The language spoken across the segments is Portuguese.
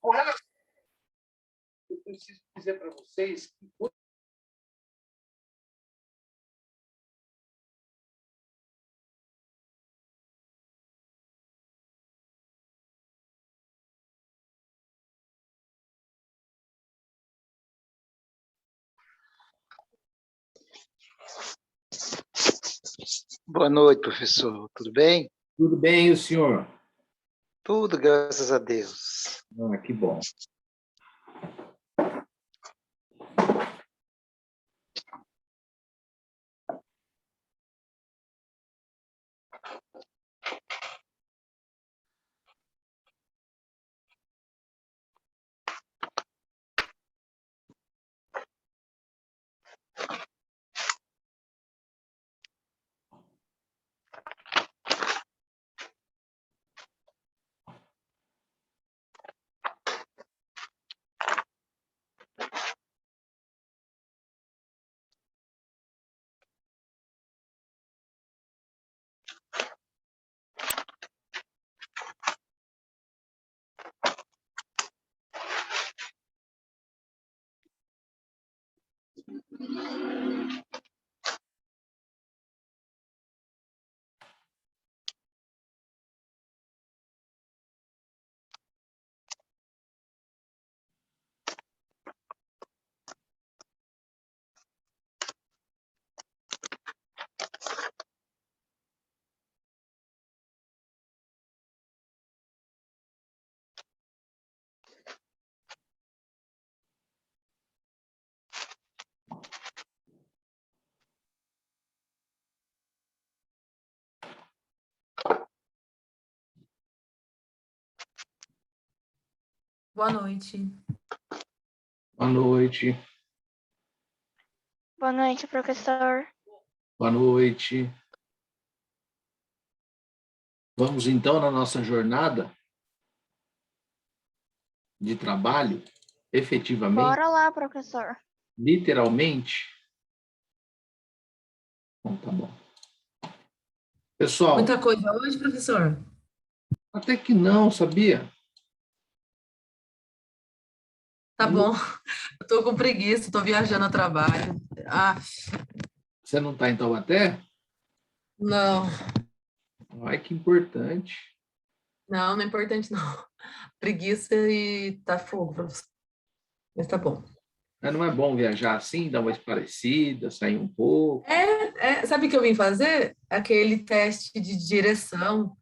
Com relação, eu preciso dizer para vocês que Boa noite, professor. Tudo bem? tudo bem, e o senhor? Tudo, graças a Deus. Ah, que bom. Boa noite. Boa noite. Boa noite, professor. Boa noite. Vamos então na nossa jornada de trabalho, efetivamente, Bora lá, professor. literalmente. Bom, tá bom. Pessoal, Muita coisa hoje, professor? até que não, sabia? Tá bom. Eu tô com preguiça, tô viajando a trabalho. Ah, Você não está em Taubaté? não. Ai, que importante. Não, não é importante, não. Preguiça e tá fogo, professor. Mas tá bom. Mas não é bom viajar assim, dar uma esparecida, sair um pouco? Sabe o que eu vim fazer? Aquele teste de direção,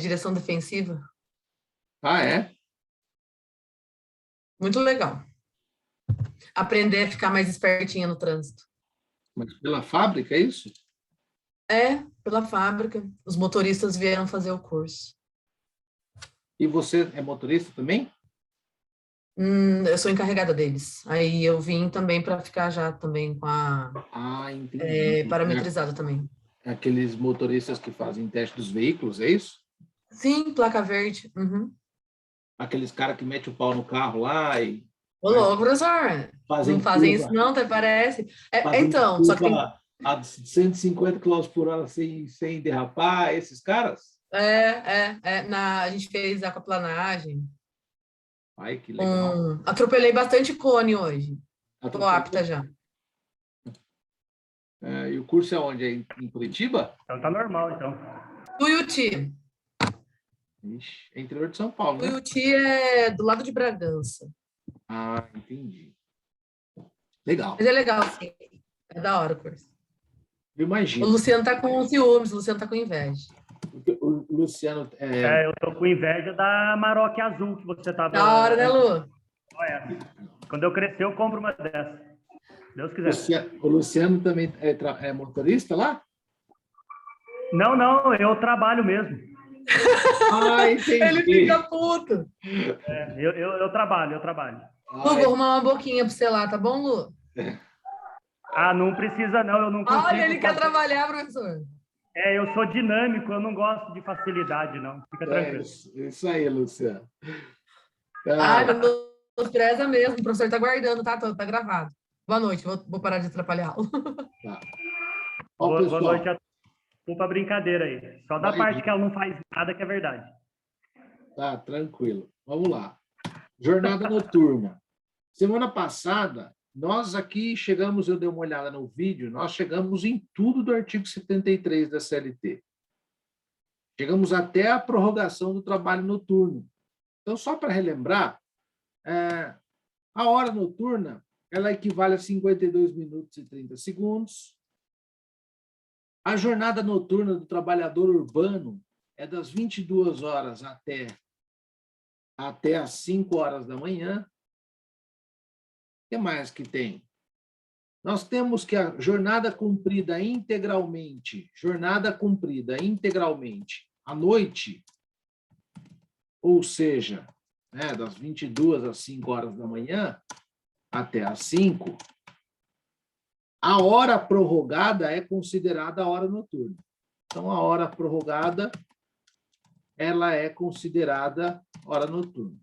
direção defensiva. Ah, é? Muito legal. Aprender a ficar mais espertinha no trânsito. Mas pela fábrica, é isso? Pela fábrica. Os motoristas vieram fazer o curso. E você é motorista também? Eu sou encarregada deles. Aí eu vim também para ficar já também com a Ah, entendi. parametrizada também. É aqueles motoristas que fazem teste dos veículos, é isso? Sim, placa verde. Uhum. Aqueles caras que metem o pau no carro lá e Ô, louco, professor. Não fazem isso não, até parece. fazem Então, só que tem... curva a 150 km por hora sem derrapar, esses caras? A gente fez aquaplanagem. Ai, que legal. Atropelei bastante cone hoje. Tô Atropelou. apta já. E o curso é onde? É em Curitiba? Então tá normal, então. Tuiuti. Ixi, é interior de São Paulo, né? Tuiuti é do lado de Bragança. Ah, entendi. Legal. Mas é legal, sim. É da hora o curso. Eu O imagino. Luciano tá com ciúmes, o Luciano tá com inveja. O Luciano... Eu tô com inveja da Maroc azul que você tava... Da hora, né, Lu? Olha, quando eu crescer, eu compro uma dessa. Deus quiser. O Luciano também é motorista lá? Não, eu trabalho mesmo. Ah, entendi. Ele fica puto. Eu trabalho. Lu, vou arrumar uma boquinha pra você lá, tá bom, Lu? Ah, não precisa não, eu não consigo. Olha, ele quer trabalhar, professor. Eu sou dinâmico, eu não gosto de facilidade, não. Fica tranquilo. Isso aí, Luciano. Ai, não despreza mesmo, o professor tá guardando, tá gravado. Boa noite, vou parar de atrapalhá-lo. Tá. Ó, pessoal, Boa noite a todos. Pra brincadeira aí. Só da parte que ela não faz nada que é verdade. Tá, tranquilo. Vamos lá. jornada noturna. Semana passada, nós aqui chegamos, eu dei uma olhada no vídeo, nós chegamos em tudo do artigo 73 da CLT. Chegamos até a prorrogação do trabalho noturno. Então, só para relembrar, a hora noturna, ela equivale a 52 minutos e 30 segundos. A jornada noturna do trabalhador urbano é das 22 horas até às 5 horas da manhã. O que mais que tem? Nós temos que a jornada cumprida integralmente à noite, ou seja, das 22 às 5 horas da manhã até às 5, a hora prorrogada é considerada a hora noturna. Então, a hora prorrogada, ela é considerada hora noturna.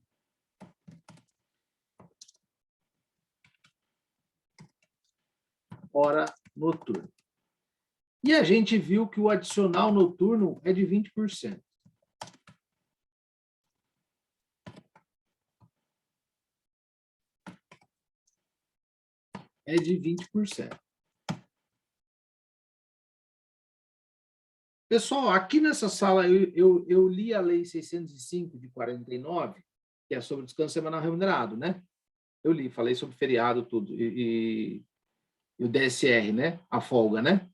Hora noturna. E a gente viu que o adicional noturno é de 20%. É de 20%. Pessoal, aqui nessa sala eu li a Lei 605 de 49, que é sobre descanso semanal remunerado, né? Eu li, falei sobre feriado, tudo, e o DSR, né? A folga, né?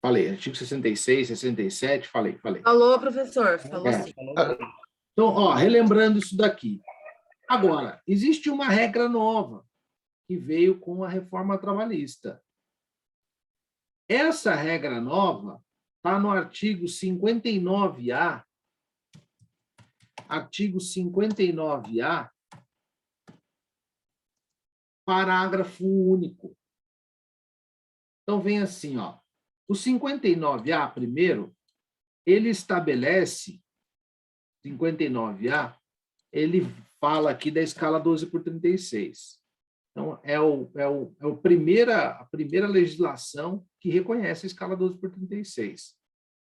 Falei, artigo 66, 67, falei. Falou, professor, falou sim. Então, relembrando isso daqui. Agora, existe uma regra nova que veio com a reforma trabalhista. Essa regra nova está no artigo 59A, parágrafo único. Então, vem assim, o 59A, primeiro, ele estabelece, 59A, ele fala aqui da escala 12/36. Então, é a primeira legislação que reconhece a escala 12/36.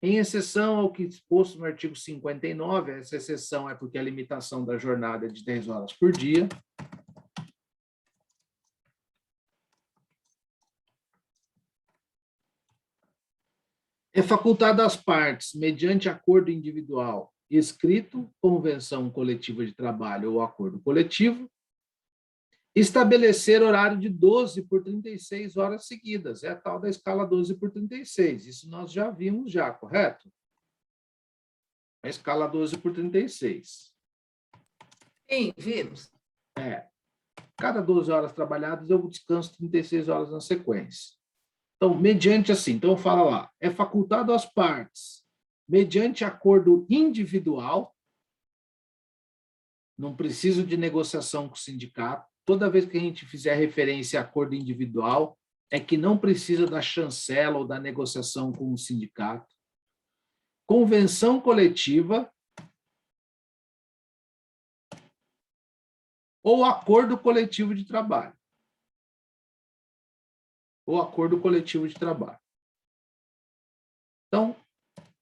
Em exceção ao que exposto no artigo 59, essa exceção é porque a limitação da jornada é de 10 horas por dia. É facultado às partes, mediante acordo individual, escrito, convenção coletiva de trabalho ou acordo coletivo, estabelecer horário de 12/36 horas seguidas. É a tal da escala 12/36. Isso nós já vimos, correto? A escala 12/36. Sim, vimos. Cada 12 horas trabalhadas, eu descanso 36 horas na sequência. Então, mediante assim, então fala lá, é facultado às partes, mediante acordo individual, não preciso de negociação com o sindicato. Toda vez que a gente fizer referência a acordo individual, é que não precisa da chancela ou da negociação com o sindicato. Convenção coletiva ou acordo coletivo de trabalho. Então,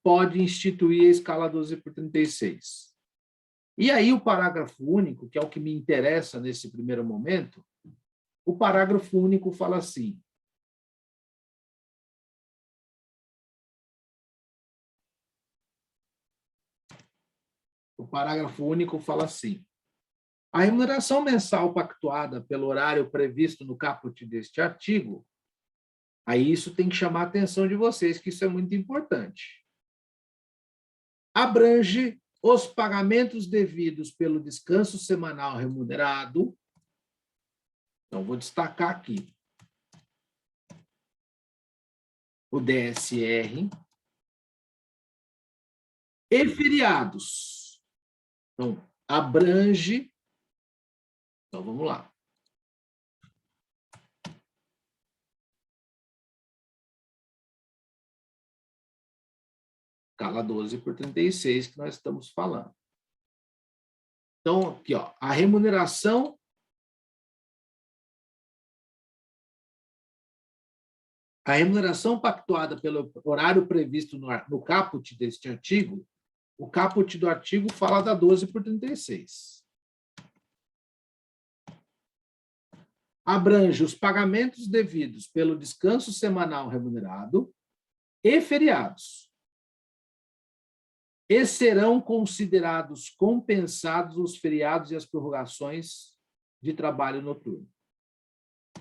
pode instituir a escala 12/36. E aí o parágrafo único, que é o que me interessa nesse primeiro momento, o parágrafo único fala assim: a remuneração mensal pactuada pelo horário previsto no caput deste artigo, aí isso tem que chamar a atenção de vocês, que isso é muito importante, abrange os pagamentos devidos pelo descanso semanal remunerado. Então, vou destacar aqui o DSR e feriados. Então, abrange. Então, vamos lá. Escala 12/36 que nós estamos falando. Então, aqui, a remuneração pactuada pelo horário previsto no caput deste artigo, O caput do artigo fala da 12 por 36. Abrange os pagamentos devidos pelo descanso semanal remunerado e feriados. E serão considerados compensados os feriados e as prorrogações de trabalho noturno.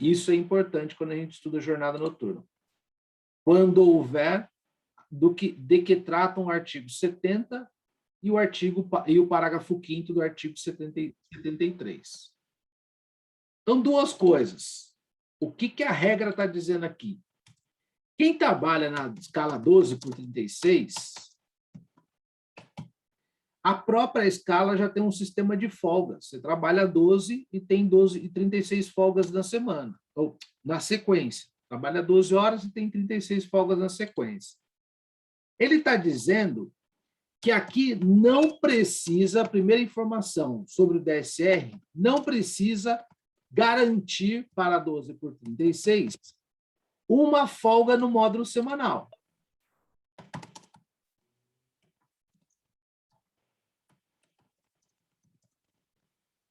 Isso é importante quando a gente estuda jornada noturna. Quando houver de que tratam o artigo 70 e o parágrafo 5º do artigo 73. Então, duas coisas. O que a regra está dizendo aqui? Quem trabalha na escala 12 por 36, a própria escala já tem um sistema de folgas. Você trabalha 12 e tem 12 e 36 folgas na semana, ou na sequência. Trabalha 12 horas e tem 36 folgas na sequência. Ele está dizendo que aqui não precisa, a primeira informação sobre o DSR, não precisa garantir para 12 por 36 uma folga no módulo semanal.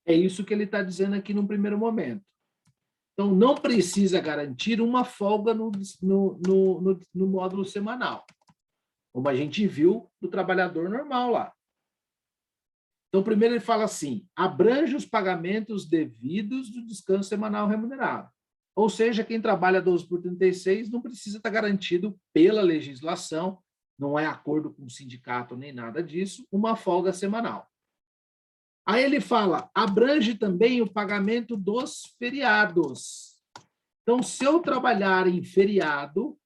É isso que ele está dizendo aqui no primeiro momento. Então, não precisa garantir uma folga no módulo semanal, como a gente viu do trabalhador normal lá. Então, primeiro ele fala assim, abrange os pagamentos devidos do descanso semanal remunerado. Ou seja, quem trabalha 12 por 36 não precisa estar garantido pela legislação, não é acordo com o sindicato nem nada disso, uma folga semanal. Aí ele fala, abrange também o pagamento dos feriados. Então, se eu trabalhar em feriado,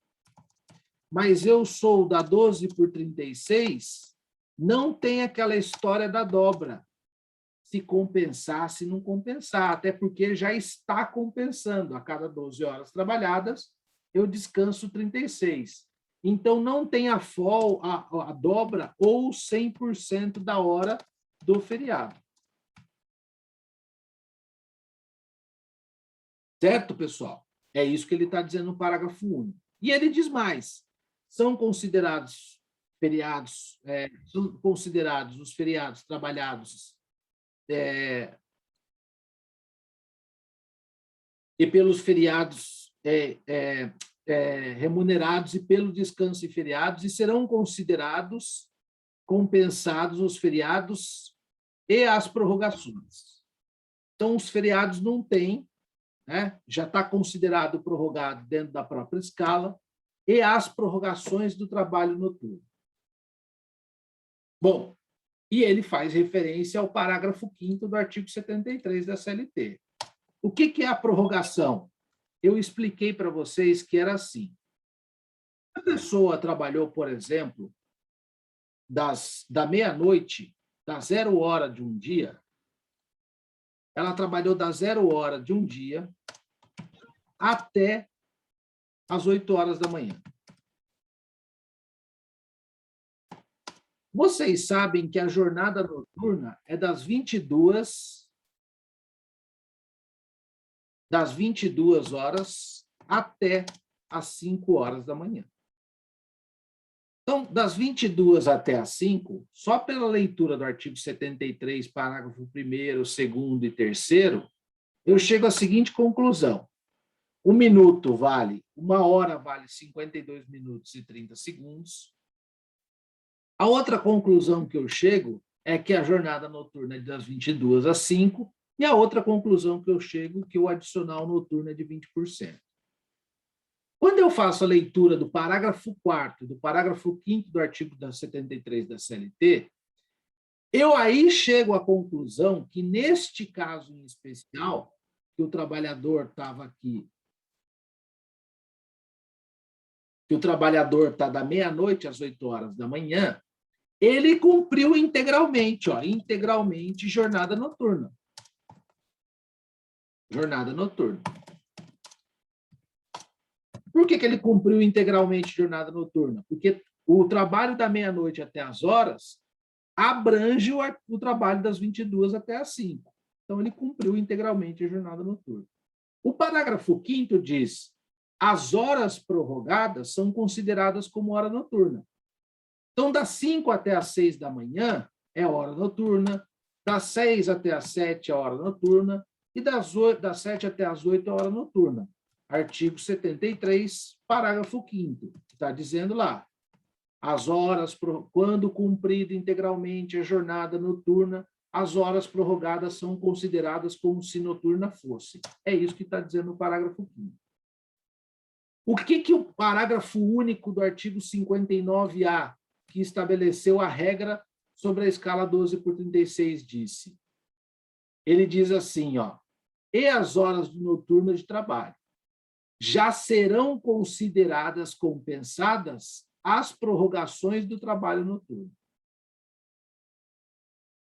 mas eu sou da 12 por 36, não tem aquela história da dobra. Se compensar, se não compensar, até porque já está compensando. A cada 12 horas trabalhadas, eu descanso 36. Então, não tem a dobra ou 100% da hora do feriado. Certo, pessoal? É isso que ele está dizendo no parágrafo único. E ele diz mais. São considerados feriados, são considerados os feriados trabalhados e pelos feriados remunerados e pelo descanso e feriados, e serão considerados compensados os feriados e as prorrogações. Então, os feriados não têm, né? Já está considerado prorrogado dentro da própria escala, e as prorrogações do trabalho noturno. Bom, e ele faz referência ao parágrafo 5º do artigo 73 da CLT. O que é a prorrogação? Eu expliquei para vocês que era assim. A pessoa trabalhou, por exemplo, da meia-noite, da 0 hora de um dia, ela trabalhou da 0 hora de um dia até às 8 horas da manhã. Vocês sabem que a jornada noturna é das 22 horas até às 5 horas da manhã. Então, das 22 até às 5, só pela leitura do artigo 73, parágrafo 1º, 2º e 3º, eu chego à seguinte conclusão. 1 minuto vale, 1 hora vale 52 minutos e 30 segundos. A outra conclusão que eu chego é que a jornada noturna é das 22 às 5, e a outra conclusão que eu chego é que o adicional noturno é de 20%. Quando eu faço a leitura do parágrafo 4º, do parágrafo 5º do artigo 73 da CLT, eu aí chego à conclusão que, neste caso em especial, que o trabalhador estava aqui, que o trabalhador está da meia-noite às 8 horas da manhã, ele cumpriu integralmente, integralmente jornada noturna. Jornada noturna. Por que ele cumpriu integralmente jornada noturna? Porque o trabalho da meia-noite até as horas abrange o trabalho das 22 até as 5. Então, ele cumpriu integralmente a jornada noturna. O parágrafo 5º diz: as horas prorrogadas são consideradas como hora noturna. Então, das 5 até as 6 da manhã é hora noturna, das 6 até as 7 é hora noturna, e das 7 até as 8 é hora noturna. Artigo 73, parágrafo 5º, que está dizendo lá, as horas, quando cumprida integralmente a jornada noturna, as horas prorrogadas são consideradas como se noturna fosse. É isso que está dizendo no parágrafo 5º. O que o parágrafo único do artigo 59A, que estabeleceu a regra sobre a escala 12/36, disse? Ele diz assim, ó, e as horas noturnas de trabalho já serão consideradas compensadas as prorrogações do trabalho noturno.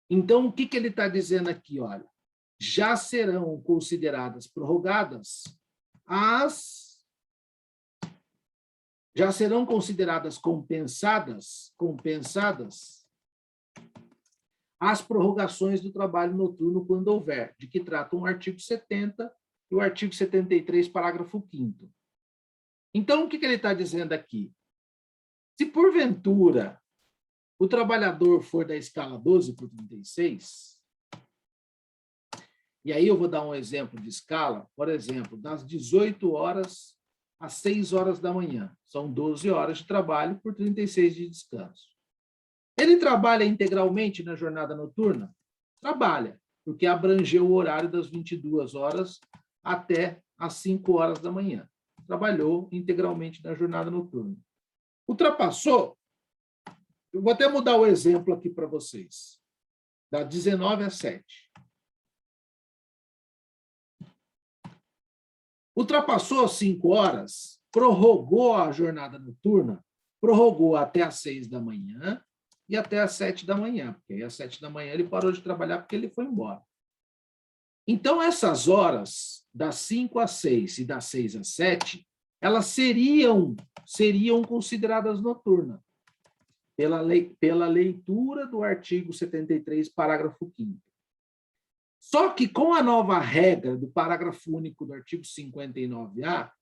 Então, o que ele está dizendo aqui? Olha, já serão consideradas prorrogadas já serão consideradas compensadas as prorrogações do trabalho noturno quando houver, de que tratam o artigo 70 e o artigo 73, parágrafo 5º. Então, o que ele está dizendo aqui? Se, porventura, o trabalhador for da escala 12/36, e aí eu vou dar um exemplo de escala, por exemplo, das 18 horas às 6 horas da manhã. São 12 horas de trabalho por 36 de descanso. Ele trabalha integralmente na jornada noturna? Trabalha, porque abrangeu o horário das 22 horas até às 5 horas da manhã. Trabalhou integralmente na jornada noturna. Ultrapassou? Eu vou até mudar o exemplo aqui para vocês. Da 19 às 7. Ultrapassou as 5 horas, prorrogou a jornada noturna, prorrogou até às 6 da manhã e até às 7 da manhã, porque aí às 7 da manhã ele parou de trabalhar porque ele foi embora. Então, essas horas, das 5 às 6 e das 6 às 7, elas seriam consideradas noturnas, pela leitura do artigo 73, parágrafo 5º. Só que, com a nova regra do parágrafo único do artigo 59A,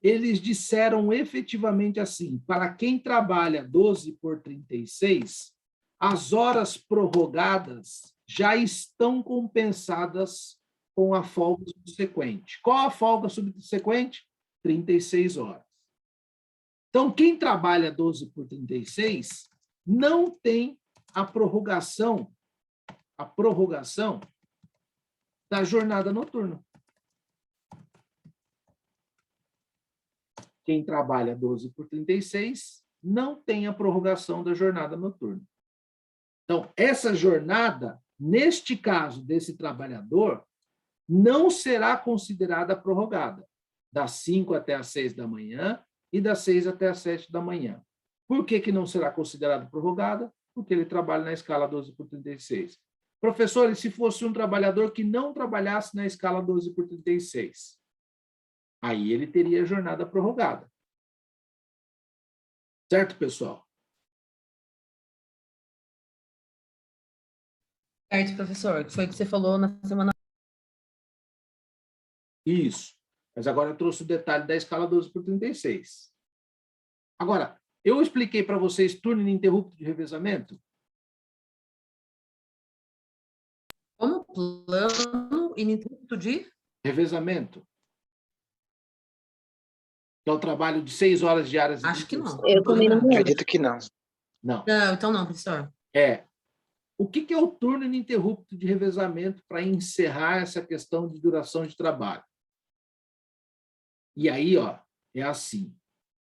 eles disseram efetivamente assim, para quem trabalha 12/36, as horas prorrogadas já estão compensadas com a folga subsequente. Qual a folga subsequente? 36 horas. Então, quem trabalha 12/36 não tem a prorrogação da jornada noturna. Quem trabalha 12/36 não tem a prorrogação da jornada noturna. Então, essa jornada, neste caso desse trabalhador, não será considerada prorrogada, das 5 até as 6 da manhã e das 6 até as 7 da manhã. Por que não será considerada prorrogada? Porque ele trabalha na escala 12/36. Professor, e se fosse um trabalhador que não trabalhasse na escala 12/36? Aí ele teria jornada prorrogada. Certo, pessoal? Certo, professor, que foi o que você falou na semana. Isso. Mas agora eu trouxe o detalhe da escala 12/36. Agora, eu expliquei para vocês turno ininterrupto de revezamento? Como plano ininterrupto de? Revezamento. Que é o trabalho de 6 horas diárias. Acho que não. Eu também não Acredito que não. Não. Não, então não, professor. O que é o turno ininterrupto de revezamento para encerrar essa questão de duração de trabalho? E aí, ó, é assim.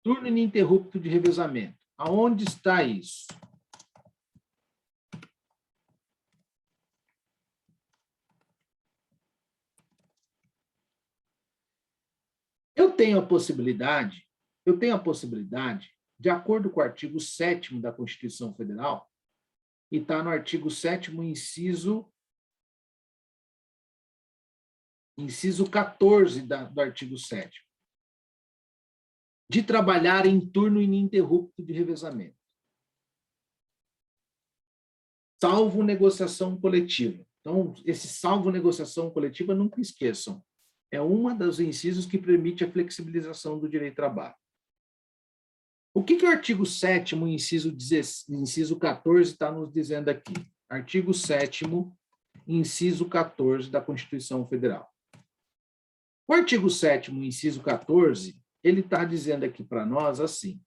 Turno ininterrupto de revezamento. Aonde está isso? Eu tenho a possibilidade, de acordo com o artigo 7º da Constituição Federal, e está no artigo 7º, inciso 14 do artigo 7º, de trabalhar em turno ininterrupto de revezamento, salvo negociação coletiva. Então, esse salvo negociação coletiva, nunca esqueçam, é uma dos incisos que permite a flexibilização do direito de trabalho. O que o artigo 7º, inciso 14, está nos dizendo aqui? Artigo 7º, inciso 14 da Constituição Federal. O artigo 7º, inciso 14, ele está dizendo aqui para nós assim: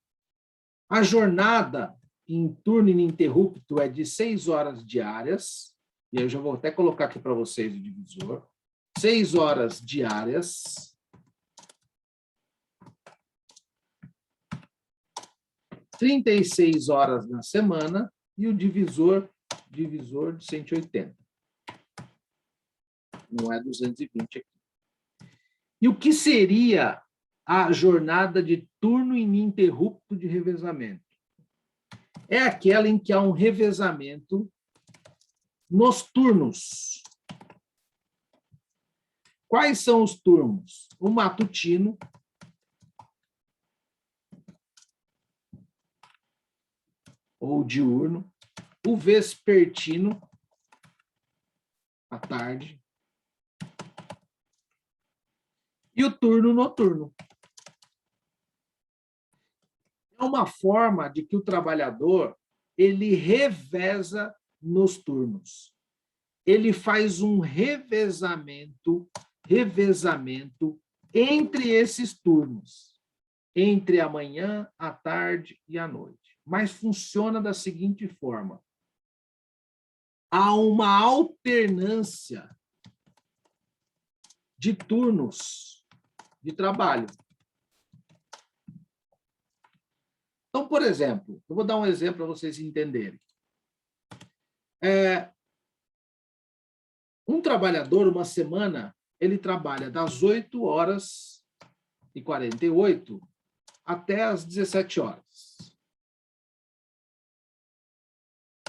a jornada em turno ininterrupto é de 6 horas diárias, e eu já vou até colocar aqui para vocês o divisor, 6 horas diárias, 36 horas na semana, e o divisor de 180. Não é 220 aqui. E o que seria a jornada de turno ininterrupto de revezamento? É aquela em que há um revezamento nos turnos. Quais são os turnos? O matutino, ou diurno, o vespertino, à tarde, e o turno noturno. É uma forma de que o trabalhador ele reveza nos turnos. Ele faz um revezamento entre esses turnos, entre a manhã, a tarde e a noite. Mas funciona da seguinte forma: há uma alternância de turnos de trabalho. Então, por exemplo, eu vou dar um exemplo para vocês entenderem. Um trabalhador, uma semana, ele trabalha das 8h48 até as 17 horas.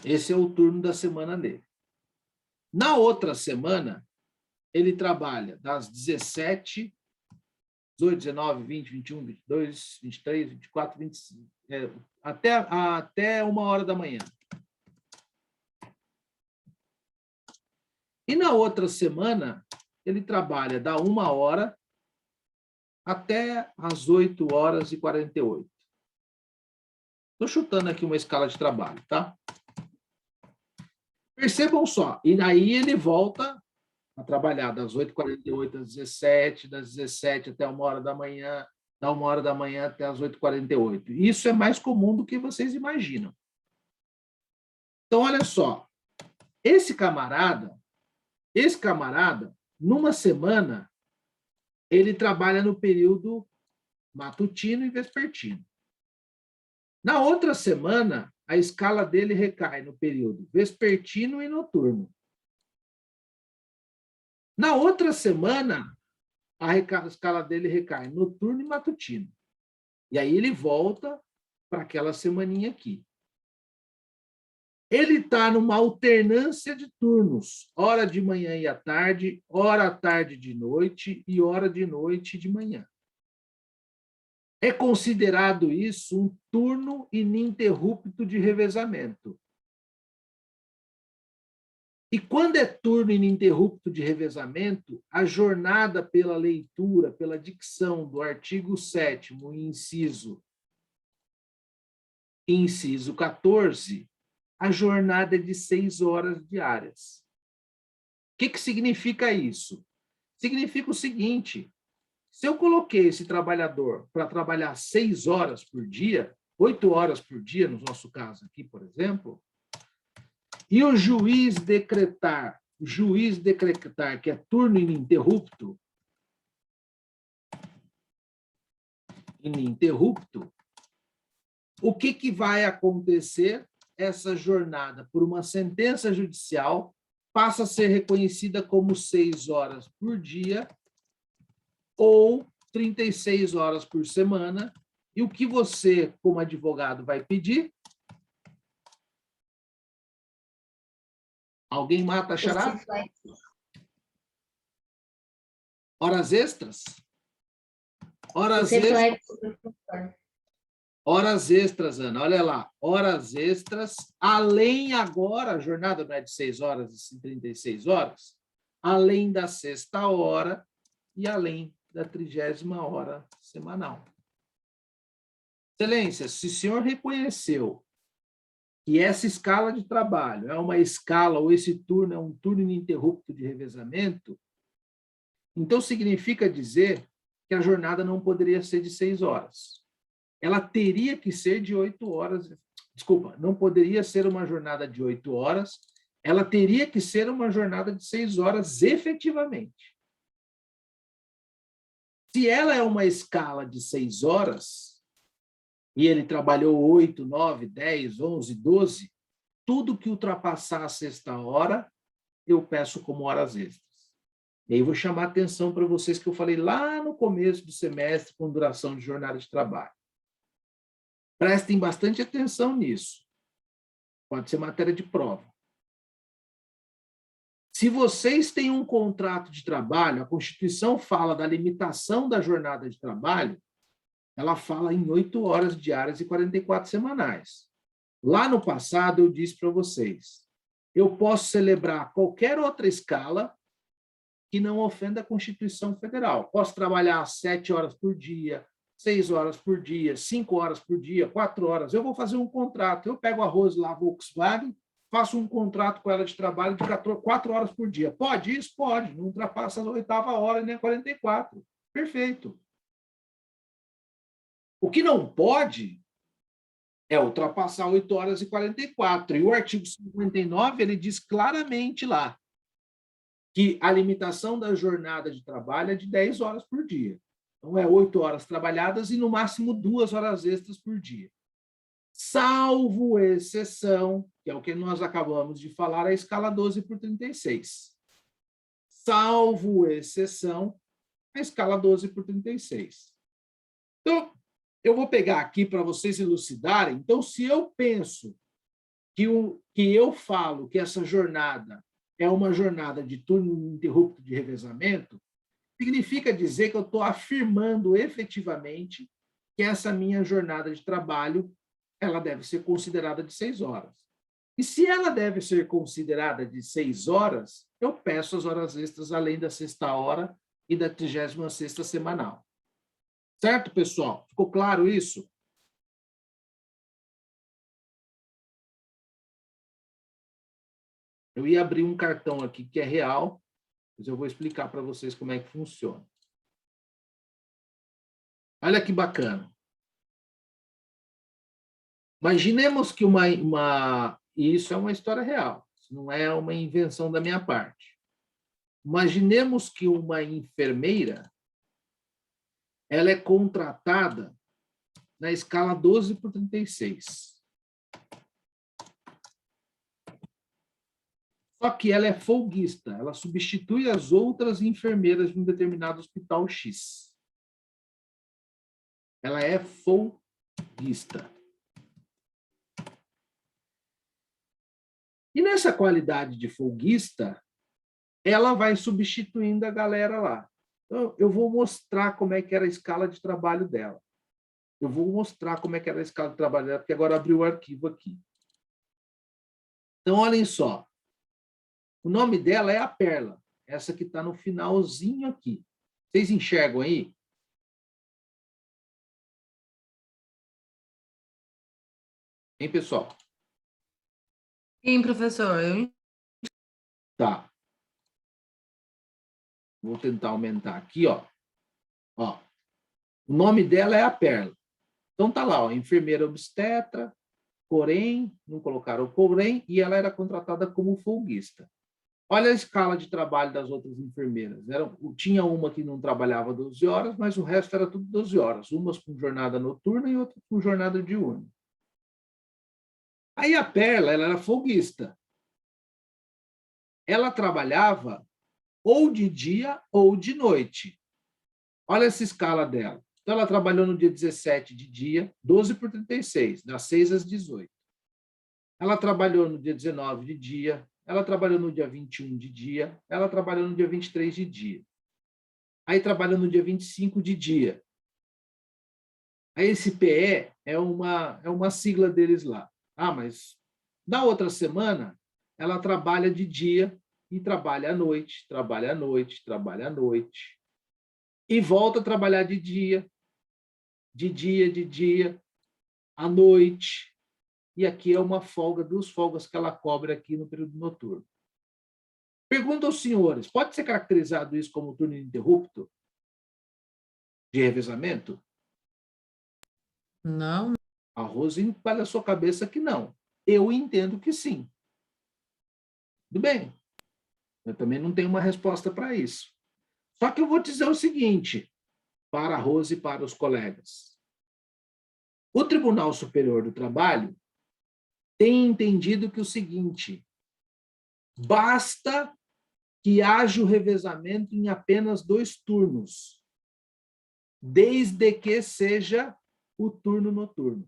Esse é o turno da semana dele. Na outra semana, ele trabalha das 17, 18, 19, 20, 21, 22, 23, 24, 25, até 1h da manhã. E na outra semana, ele trabalha da 1h até as 8h48. Estou chutando aqui uma escala de trabalho, tá? Percebam só, e aí ele volta a trabalhar das 8h48 às 17, das 17 até 1h da manhã, da 1h da manhã até as 8h48. Isso é mais comum do que vocês imaginam. Então, olha só, esse camarada, numa semana, ele trabalha no período matutino e vespertino. Na outra semana, a escala dele recai no período vespertino e noturno. Na outra semana, a escala dele recai noturno e matutino. E aí ele volta para aquela semaninha aqui. Ele está numa alternância de turnos, hora de manhã e à tarde, hora à tarde de noite e hora de noite e de manhã. É considerado isso um turno ininterrupto de revezamento. E quando é turno ininterrupto de revezamento, a jornada pela leitura, pela dicção do artigo 7º, inciso 14, a jornada é de 6 horas diárias. O que significa isso? Significa o seguinte: se eu coloquei esse trabalhador para trabalhar 6 horas por dia, 8 horas por dia, no nosso caso aqui, por exemplo, e o juiz decretar que é turno ininterrupto, o que vai acontecer? Essa jornada, por uma sentença judicial, passa a ser reconhecida como 6 horas por dia ou 36 horas por semana. E o que você, como advogado, vai pedir? Alguém mata a charada? Horas extras? Horas extras, Ana, olha lá. Horas extras, além agora, a jornada não é de 6 horas e 36 horas, além da 6ª hora e além da 30ª hora semanal. Excelência, se o senhor reconheceu que essa escala de trabalho é uma escala, ou esse turno é um turno ininterrupto de revezamento, então significa dizer que a jornada não poderia ser de 6 horas. Ela teria que ser de 8 horas. Desculpa, não poderia ser uma jornada de 8 horas, ela teria que ser uma jornada de 6 horas efetivamente. Se ela é uma escala de 6 horas, e ele trabalhou 8, 9, 10, 11, 12, tudo que ultrapassar a sexta hora, eu peço como horas extras. E aí eu vou chamar a atenção para vocês que eu falei lá no começo do semestre com duração de jornada de trabalho. Prestem bastante atenção nisso. Pode ser matéria de prova. Se vocês têm um contrato de trabalho, a Constituição fala da limitação da jornada de trabalho, ela fala em 8 horas diárias e 44 semanais. Lá no passado, eu disse para vocês, eu posso celebrar qualquer outra escala que não ofenda a Constituição Federal. Posso trabalhar 7 horas por dia, 6 horas por dia, 5 horas por dia, 4 horas. Eu vou fazer um contrato. Eu pego a Rose lá, Volkswagen, faço um contrato com ela de trabalho de 4 horas por dia. Pode isso? Pode. Não ultrapassa a 8ª hora, nem a 44. Perfeito. O que não pode é ultrapassar 8 horas e 44. E o artigo 59, ele diz claramente lá que a limitação da jornada de trabalho é de 10 horas por dia. Então, é 8 horas trabalhadas e, no máximo, 2 horas extras por dia. Salvo exceção, que é o que nós acabamos de falar, a escala 12 por 36. Salvo exceção, a escala 12 por 36. Então, eu vou pegar aqui para vocês elucidarem. Então, se eu penso que eu falo que essa jornada é uma jornada de turno ininterrupto de revezamento, significa dizer que eu estou afirmando efetivamente que essa minha jornada de trabalho ela deve ser considerada de 6 horas. E se ela deve ser considerada de 6 horas, eu peço as horas extras além da sexta hora e da 36ª semanal. Certo, pessoal? Ficou claro isso? Eu ia abrir um cartão aqui que é real, mas eu vou explicar para vocês como é que funciona. Olha que bacana. Imaginemos que e isso é uma história real, isso não é uma invenção da minha parte. Imaginemos que uma enfermeira ela é contratada na escala 12 por 36. Só que ela é folguista, ela substitui as outras enfermeiras de um determinado hospital X. Ela é folguista. E nessa qualidade de folguista, ela vai substituindo a galera lá. Então, eu vou mostrar como é que era a escala de trabalho dela. Eu vou mostrar como é que era a escala de trabalho dela, porque agora abriu o arquivo aqui. Então, olhem só. O nome dela é a Perla, essa que está no finalzinho aqui. Vocês enxergam aí? Hein, pessoal? Sim, professor. Tá. Vou tentar aumentar aqui, ó. Ó. O nome dela é a Perla. Então tá lá, ó, enfermeira obstetra, porém, não colocaram porém, e ela era contratada como folguista. Olha a escala de trabalho das outras enfermeiras. Tinha uma que não trabalhava 12 horas, mas o resto era tudo 12 horas. Umas com jornada noturna e outras com jornada diurna. Aí a Perla, ela era folguista. Ela trabalhava ou de dia ou de noite. Olha essa escala dela. Então, ela trabalhou no dia 17 de dia, 12 por 36, das 6 às 18. Ela trabalhou no dia 19 de dia, ela trabalhou no dia 21 de dia, ela trabalhou no dia 23 de dia. Aí trabalhou no dia 25 de dia. Aí esse PE é uma sigla deles lá. Ah, mas na outra semana, ela trabalha de dia e trabalha à noite, trabalha à noite, trabalha à noite. E volta a trabalhar de dia, de dia, de dia. à noite, e aqui é uma folga, 2 folgas que ela cobre aqui no período noturno. Pergunto aos senhores, pode ser caracterizado isso como turno ininterrupto de revezamento? Não. A Rose empalha a sua cabeça que não. Eu entendo que sim. Tudo bem. Eu também não tenho uma resposta para isso. Só que eu vou dizer o seguinte, para a Rose e para os colegas. O Tribunal Superior do Trabalho tem entendido que o seguinte, basta que haja o revezamento em apenas 2 turnos, desde que seja o turno noturno,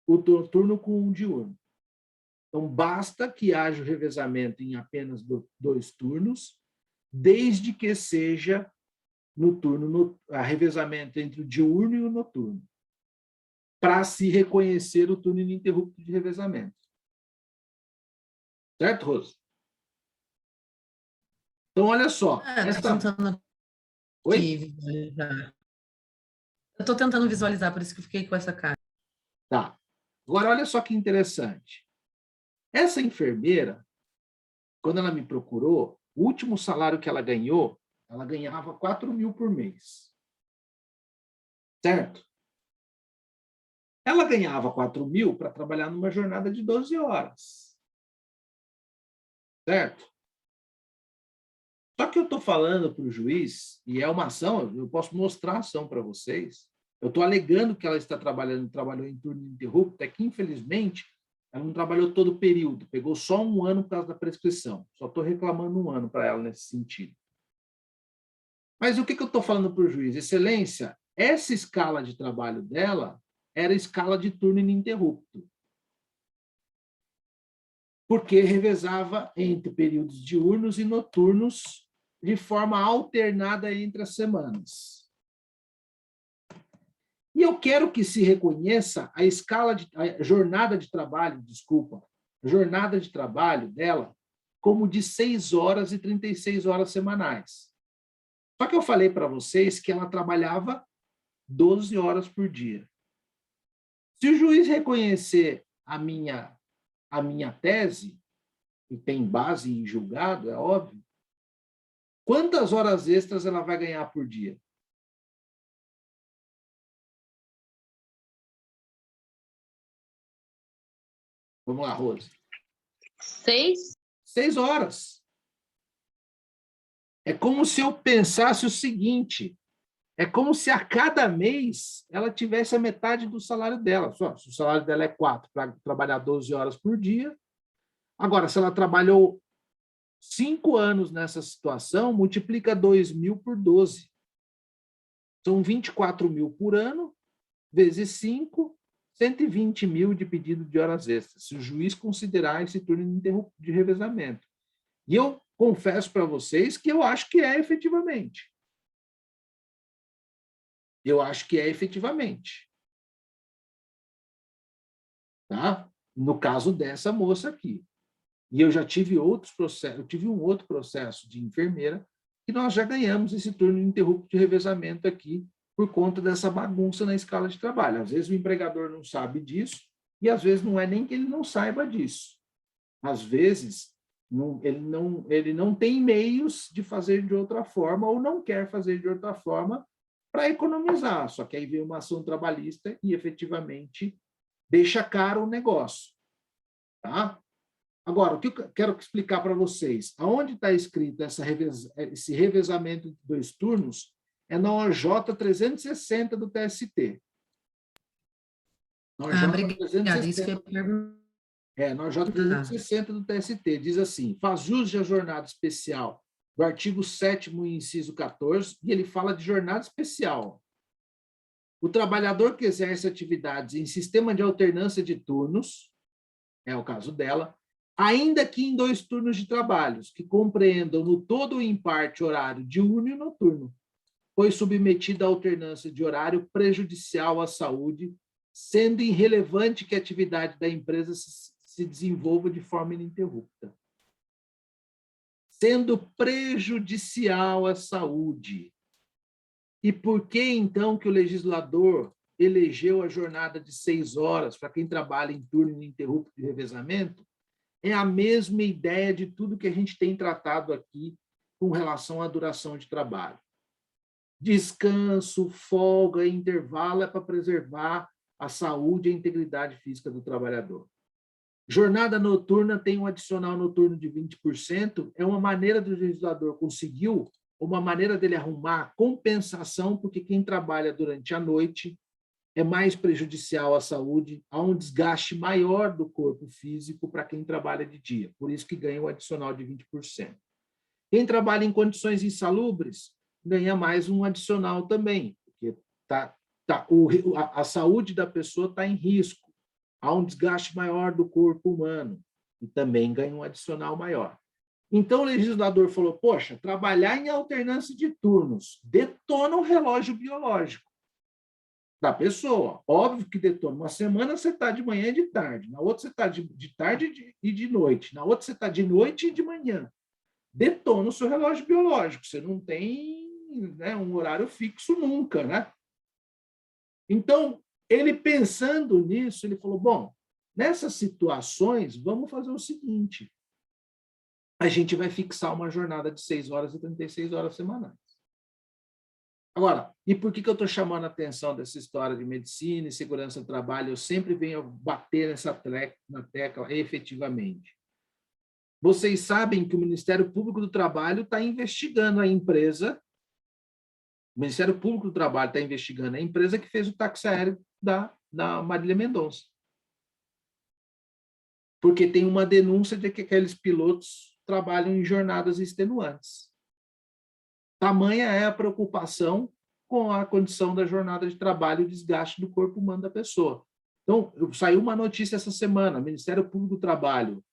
o turno com um diurno. Então, basta que haja o revezamento em apenas 2 turnos, desde que seja no turno, a revezamento entre o diurno e o noturno, para se reconhecer o turno ininterrupto de revezamento. Certo, Rose? Então, olha só. Estou tentando aqui visualizar. Eu estou tentando visualizar, por isso que eu fiquei com essa cara. Tá. Agora, olha só que interessante. Essa enfermeira, quando ela me procurou, o último salário que ela ganhou, ela ganhava 4.000 por mês. Certo? Ela ganhava 4.000 para trabalhar numa jornada de 12 horas. Certo? Só que eu estou falando para o juiz, e é uma ação, eu posso mostrar a ação para vocês, eu estou alegando que ela trabalhou em turno ininterrupto, é que, infelizmente, ela não trabalhou todo o período, pegou só 1 ano por causa da prescrição. Só estou reclamando 1 ano para ela nesse sentido. Mas o que eu estou falando para o juiz? Excelência, essa escala de trabalho dela era escala de turno ininterrupto. Porque revezava entre períodos diurnos e noturnos de forma alternada entre as semanas. E eu quero que se reconheça a jornada de trabalho, a jornada de trabalho dela como de 6 horas e 36 horas semanais. Só que eu falei para vocês que ela trabalhava 12 horas por dia. Se o juiz reconhecer a minha tese, e tem base em julgado, é óbvio, quantas horas extras ela vai ganhar por dia? Vamos lá, Rose. 6? 6 horas. É como se eu pensasse o seguinte, é como se a cada mês ela tivesse a metade do salário dela. Só, se o salário dela é 4, para trabalhar 12 horas por dia. Agora, se ela trabalhou 5 anos nessa situação, multiplica 2.000 por 12. São 24.000 por ano, vezes 5, 120.000 de pedido de horas extras, se o juiz considerar esse turno ininterrupto de revezamento. E eu confesso para vocês que eu acho que é efetivamente. Eu acho que é efetivamente. Tá? No caso dessa moça aqui. E eu já tive outros processos, eu tive um outro processo de enfermeira que nós já ganhamos esse turno ininterrupto de revezamento aqui por conta dessa bagunça na escala de trabalho. Às vezes o empregador não sabe disso e às vezes não é nem que ele não saiba disso. Às vezes ele não tem meios de fazer de outra forma ou não quer fazer de outra forma para economizar. Só que aí vem uma ação trabalhista e efetivamente deixa caro o negócio. Tá? Agora, o que eu quero explicar para vocês? Aonde está escrito esse revezamento de 2 turnos é na OJ 360 do TST. Na OJ obrigada. Isso que eu pergunto. na OJ 360 do TST. Diz assim, faz jus à jornada especial do artigo 7º, inciso 14, e ele fala de jornada especial. O trabalhador que exerce atividades em sistema de alternância de turnos, é o caso dela, ainda que em 2 turnos de trabalhos, que compreendam no todo ou em parte horário diurno e noturno, foi submetida à alternância de horário prejudicial à saúde, sendo irrelevante que a atividade da empresa se desenvolva de forma ininterrupta. Sendo prejudicial à saúde. E por que, então, que o legislador elegeu a jornada de 6 horas para quem trabalha em turno ininterrupto de revezamento, é a mesma ideia de tudo que a gente tem tratado aqui com relação à duração de trabalho. Descanso, folga, intervalo é para preservar a saúde e a integridade física do trabalhador. Jornada noturna tem um adicional noturno de 20%, é uma maneira do legislador conseguiu, uma maneira dele arrumar a compensação, porque quem trabalha durante a noite é mais prejudicial à saúde, há um desgaste maior do corpo físico para quem trabalha de dia, por isso que ganha um adicional de 20%. Quem trabalha em condições insalubres ganha mais um adicional também, porque a saúde da pessoa está em risco, há um desgaste maior do corpo humano, e também ganha um adicional maior. Então, o legislador falou, poxa, trabalhar em alternância de turnos detona o relógio biológico da pessoa. Óbvio que detona. Uma semana você está de manhã e de tarde, na outra você está de tarde e de noite, na outra você está de noite e de manhã. Detona o seu relógio biológico. Você não tem, né, um horário fixo nunca, né? Então, ele pensando nisso, ele falou, bom, nessas situações, vamos fazer o seguinte, a gente vai fixar uma jornada de 6 horas e 36 horas semanais. Agora, e por que eu estou chamando a atenção dessa história de medicina e segurança do trabalho? Eu sempre venho bater na tecla efetivamente. Vocês sabem que o Ministério Público do Trabalho está investigando a empresa, o Ministério Público do Trabalho está investigando a empresa que fez o táxi aéreo da Marília Mendonça. Porque tem uma denúncia de que aqueles pilotos trabalham em jornadas extenuantes. Tamanha é a preocupação com a condição da jornada de trabalho e o desgaste do corpo humano da pessoa. Então, saiu uma notícia essa semana, o Ministério Público do Trabalho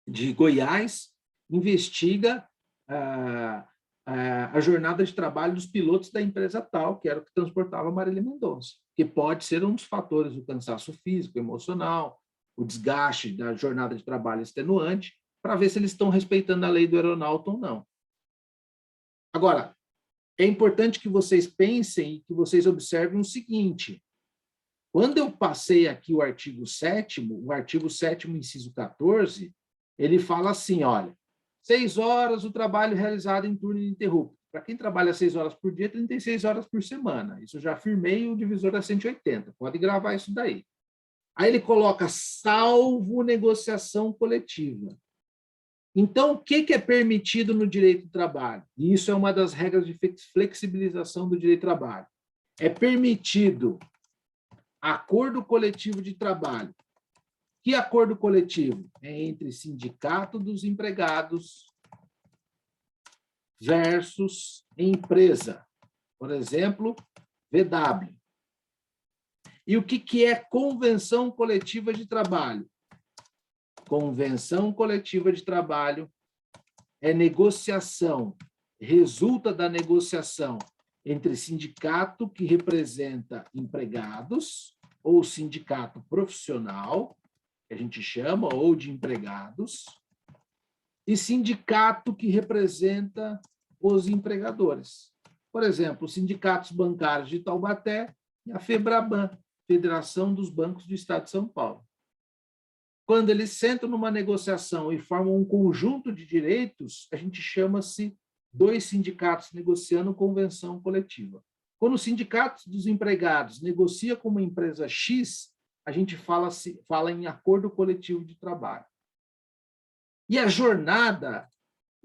de Goiás investiga a jornada de trabalho dos pilotos da empresa tal, que era o que transportava a Marília Mendonça, que pode ser um dos fatores do cansaço físico, emocional, o desgaste da jornada de trabalho extenuante, para ver se eles estão respeitando a lei do aeronáutico ou não. Agora, é importante que vocês pensem e que vocês observem o seguinte, quando eu passei aqui o artigo 7º, inciso 14, ele fala assim, olha, 6 horas o trabalho realizado em turno ininterrupto. Para quem trabalha 6 horas por dia, 36 horas por semana. Isso eu já afirmei, o divisor é 180. Pode gravar isso daí. Aí ele coloca salvo negociação coletiva. Então, o que é permitido no direito do trabalho? E isso é uma das regras de flexibilização do direito do trabalho. É permitido acordo coletivo de trabalho. Que acordo coletivo? É entre sindicato dos empregados versus empresa. Por exemplo, VW. E o que é convenção coletiva de trabalho? Convenção coletiva de trabalho é negociação, resulta da negociação entre sindicato que representa empregados ou sindicato profissional, que a gente chama, ou de empregados, e sindicato que representa os empregadores. Por exemplo, os sindicatos bancários de Taubaté e a FEBRABAN, Federação dos Bancos do Estado de São Paulo. Quando eles sentam numa negociação e formam um conjunto de direitos, a gente chama-se 2 sindicatos negociando convenção coletiva. Quando os sindicatos dos empregados negociam com uma empresa X, a gente fala em acordo coletivo de trabalho. E a jornada,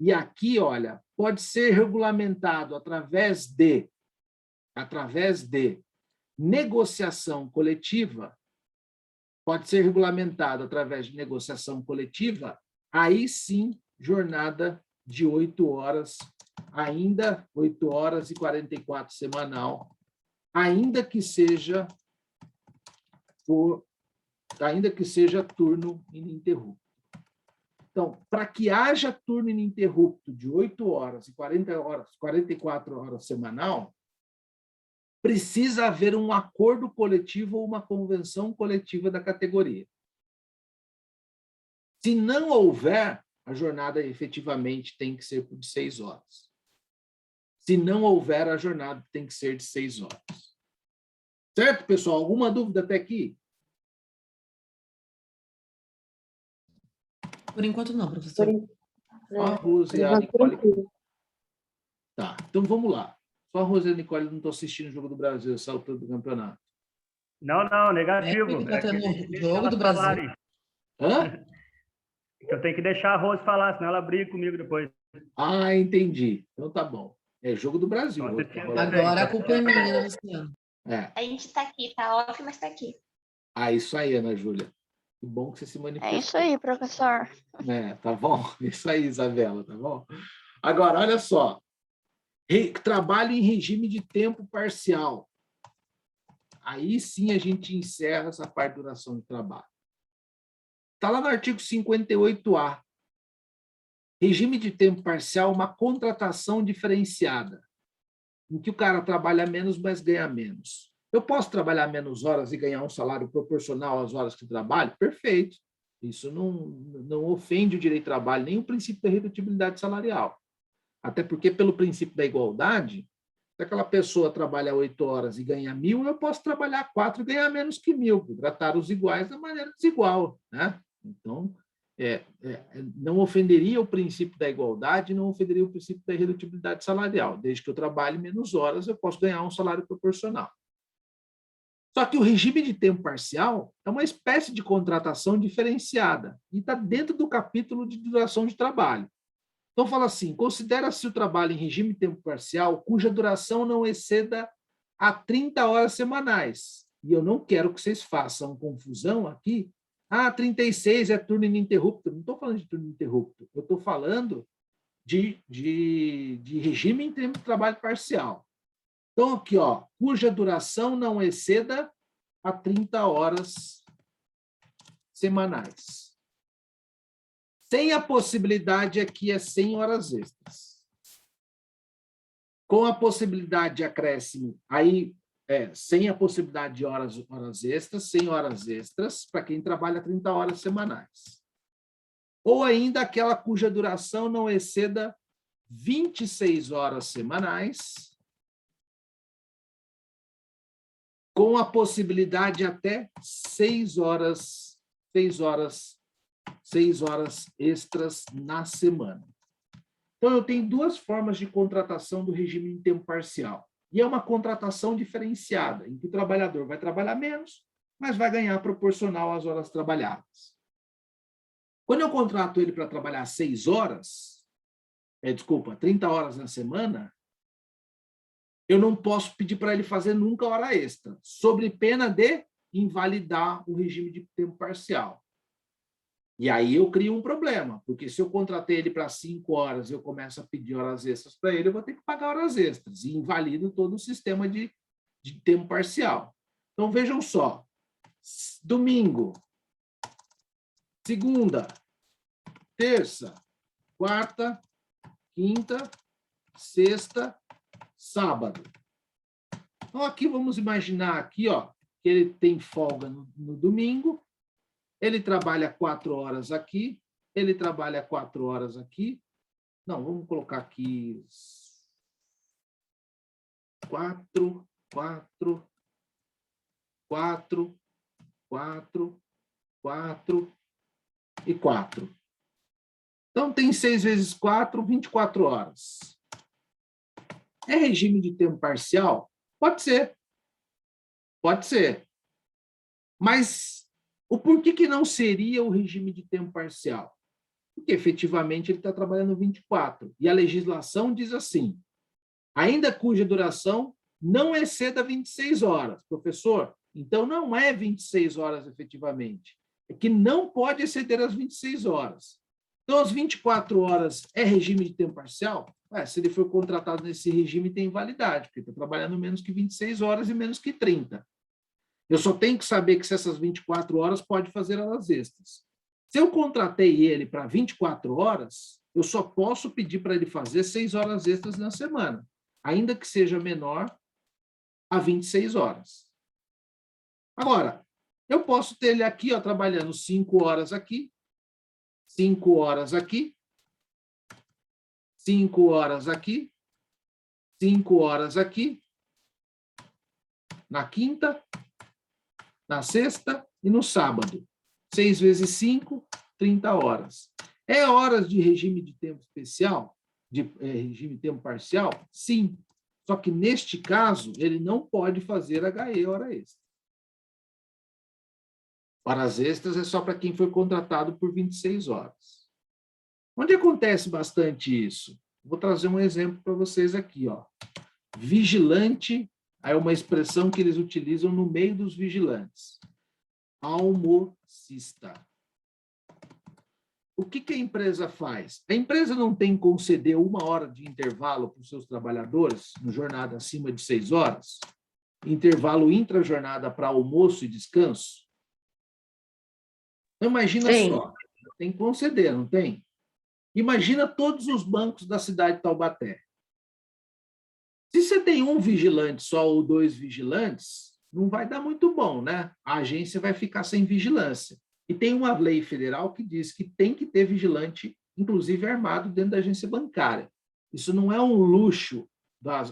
e aqui, olha, pode ser regulamentado através de negociação coletiva, pode ser regulamentado através de negociação coletiva, aí sim, jornada de 8 horas, ainda 8 horas e 44 semanal, ainda que seja turno ininterrupto. Então, para que haja turno ininterrupto de 8 horas e 44 horas semanal, precisa haver um acordo coletivo ou uma convenção coletiva da categoria. Se não houver, a jornada efetivamente tem que ser de 6 horas. Se não houver, a jornada tem que ser de 6 horas. Certo, pessoal? Alguma dúvida até aqui? Por enquanto não, professor. Só a Rose e a Nicole. Tá, então vamos lá. Só a Rose e a Nicole não estão assistindo o Jogo do Brasil, essa altura do campeonato. Não, negativo. Tá tendo que tem que jogo deixar do elas Brasil. falarem. Hã? Eu tenho que deixar a Rose falar, senão ela briga comigo depois. Ah, entendi. Então tá bom. É Jogo do Brasil. Então, hoje tá assistindo rolando. Agora a culpa é minha, né, Luciano? É. A gente tá aqui, tá off, mas tá aqui. Ah, isso aí, Ana Júlia. Que bom que você se manifestou. É isso aí, professor. Tá bom? Isso aí, Isabela, tá bom? Agora, olha só. Trabalho em regime de tempo parcial. Aí sim a gente encerra essa parte de duração de trabalho. Está lá no artigo 58A. Regime de tempo parcial, uma contratação diferenciada, em que o cara trabalha menos, mas ganha menos. Eu posso trabalhar menos horas e ganhar um salário proporcional às horas que trabalho? Perfeito. Isso não ofende o direito de trabalho, nem o princípio da redutibilidade salarial. Até porque, pelo princípio da igualdade, se aquela pessoa trabalha 8 horas e ganha 1.000, eu posso trabalhar 4 e ganhar menos que 1.000, tratar os iguais da maneira desigual, né? Então, não ofenderia o princípio da igualdade, não ofenderia o princípio da redutibilidade salarial. Desde que eu trabalhe menos horas, eu posso ganhar um salário proporcional. Só que o regime de tempo parcial é uma espécie de contratação diferenciada e está dentro do capítulo de duração de trabalho. Então, fala assim, considera-se o trabalho em regime de tempo parcial cuja duração não exceda a 30 horas semanais. E eu não quero que vocês façam confusão aqui. 36 é turno ininterrupto. Não estou falando de turno ininterrupto. Eu estou falando de regime em tempo de trabalho parcial. Então, aqui, ó, cuja duração não exceda a 30 horas semanais. Sem a possibilidade aqui é 100 horas extras. Com a possibilidade de acréscimo, aí sem a possibilidade de horas extras, 100 horas extras para quem trabalha 30 horas semanais. Ou ainda aquela cuja duração não exceda 26 horas semanais, com a possibilidade de até 6 horas extras na semana. Então, eu tenho duas formas de contratação do regime em tempo parcial. E é uma contratação diferenciada, em que o trabalhador vai trabalhar menos, mas vai ganhar proporcional às horas trabalhadas. Quando eu contrato ele para trabalhar 30 horas na semana, eu não posso pedir para ele fazer nunca hora extra, sob pena de invalidar o regime de tempo parcial. E aí eu crio um problema, porque se eu contratei ele para 5 horas e eu começo a pedir horas extras para ele, eu vou ter que pagar horas extras, e invalido todo o sistema de tempo parcial. Então, vejam só, domingo, segunda, terça, quarta, quinta, sexta, sábado. Então, aqui vamos imaginar aqui, ó, que ele tem folga no domingo, ele trabalha 4 horas aqui, ele trabalha 4 horas aqui. Não, vamos colocar aqui 4, 4, 4, 4, 4 e 4. Então, tem 6 vezes 4, 24 horas. É regime de tempo parcial? Pode ser. Pode ser. Mas o porquê que não seria o regime de tempo parcial? Porque, efetivamente, ele está trabalhando 24. E a legislação diz assim, ainda cuja duração não exceda 26 horas. Professor, então não é 26 horas efetivamente. É que não pode exceder as 26 horas. Então, as 24 horas é regime de tempo parcial? Se ele for contratado nesse regime, tem invalidade, porque está trabalhando menos que 26 horas e menos que 30. Eu só tenho que saber que se essas 24 horas pode fazer horas extras. Se eu contratei ele para 24 horas, eu só posso pedir para ele fazer 6 horas extras na semana, ainda que seja menor a 26 horas. Agora, eu posso ter ele aqui, ó, trabalhando 5 horas aqui, 5 horas aqui, 5 horas aqui, 5 horas aqui, Na quinta, na sexta e no sábado. 6 vezes 5, 30 horas. É horas de regime de tempo especial? Regime de tempo parcial? Sim. Só que, neste caso, ele não pode fazer HE hora extra. Horas extras é só para quem foi contratado por 26 horas. Onde acontece bastante isso? Vou trazer um exemplo para vocês aqui. Ó. Vigilante é uma expressão que eles utilizam no meio dos vigilantes. Almocista. O que a empresa faz? A empresa não tem que conceder 1 hora de intervalo para os seus trabalhadores, no jornada acima de 6 horas? Intervalo intra-jornada para almoço e descanso? Então, imagina só, tem que conceder, não tem? Imagina todos os bancos da cidade de Taubaté. Se você tem um vigilante só ou 2 vigilantes, não vai dar muito bom, né? A agência vai ficar sem vigilância. E tem uma lei federal que diz que tem que ter vigilante, inclusive armado, dentro da agência bancária. Isso não é um luxo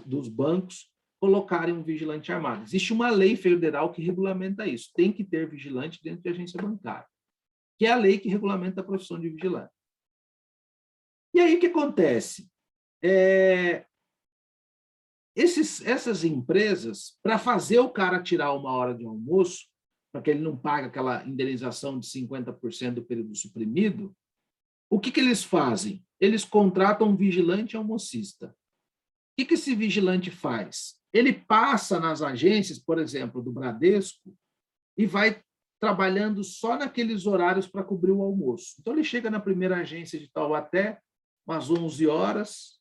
dos bancos colocarem um vigilante armado. Existe uma lei federal que regulamenta isso. Tem que ter vigilante dentro de agência bancária, que é a lei que regulamenta a profissão de vigilante. E aí o que acontece? Essas empresas, para fazer o cara tirar 1 hora de almoço, para que ele não pague aquela indenização de 50% do período suprimido, o que eles fazem? Eles contratam um vigilante almocista. O que esse vigilante faz? Ele passa nas agências, por exemplo, do Bradesco, e vai trabalhando só naqueles horários para cobrir o almoço. Então, ele chega na primeira agência de Taubaté, umas 11 horas,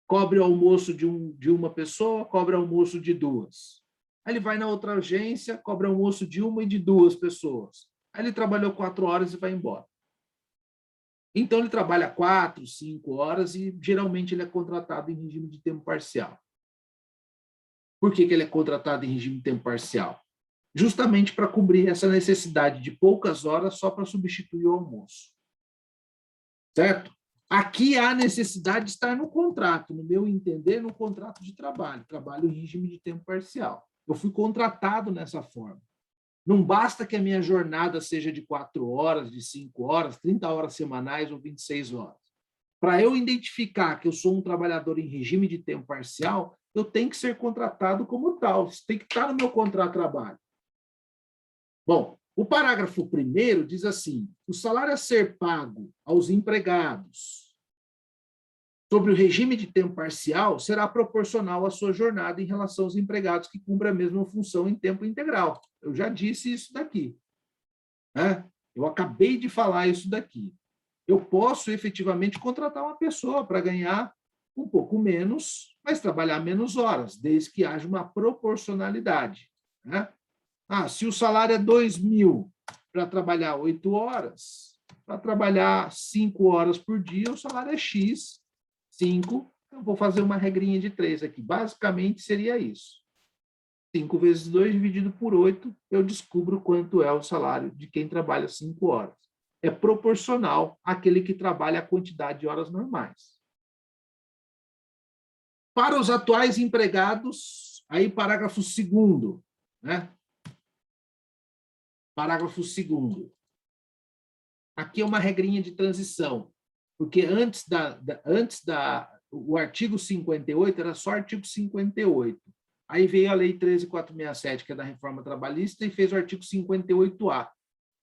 cobre o almoço de uma pessoa, cobre o almoço de 2. Aí ele vai na outra agência, cobre o almoço de 1 e de 2 pessoas. Aí ele trabalhou 4 horas e vai embora. Então, ele trabalha 4, 5 horas e, geralmente, ele é contratado em regime de tempo parcial. Por que ele é contratado em regime de tempo parcial? Justamente para cobrir essa necessidade de poucas horas só para substituir o almoço. Certo? Aqui há necessidade de estar no contrato, no meu entender, no contrato de trabalho. Trabalho em regime de tempo parcial. Eu fui contratado nessa forma. Não basta que a minha jornada seja de 4 horas, de 5 horas, 30 horas semanais ou 26 horas. Para eu identificar que eu sou um trabalhador em regime de tempo parcial, eu tenho que ser contratado como tal. Isso tem que estar no meu contrato de trabalho. Bom, o parágrafo 1º diz assim: o salário a ser pago aos empregados sobre o regime de tempo parcial será proporcional à sua jornada em relação aos empregados que cumprem a mesma função em tempo integral. Eu já disse isso daqui. Né? Eu acabei de falar isso daqui. Eu posso efetivamente contratar uma pessoa para ganhar um pouco menos, mas trabalhar menos horas, desde que haja uma proporcionalidade. Né? Se o salário é 2.000 para trabalhar 8 horas, para trabalhar 5 horas por dia, o salário é X, 5, eu vou fazer uma regrinha de 3 aqui. Basicamente, seria isso. 5 vezes 2 dividido por 8, eu descubro quanto é o salário de quem trabalha 5 horas. É proporcional àquele que trabalha a quantidade de horas normais. Para os atuais empregados, aí parágrafo 2º, né? Parágrafo 2º. Aqui é uma regrinha de transição, porque antes o artigo 58 era só artigo 58. Aí veio a Lei 13.467, que é da Reforma Trabalhista, e fez o artigo 58A.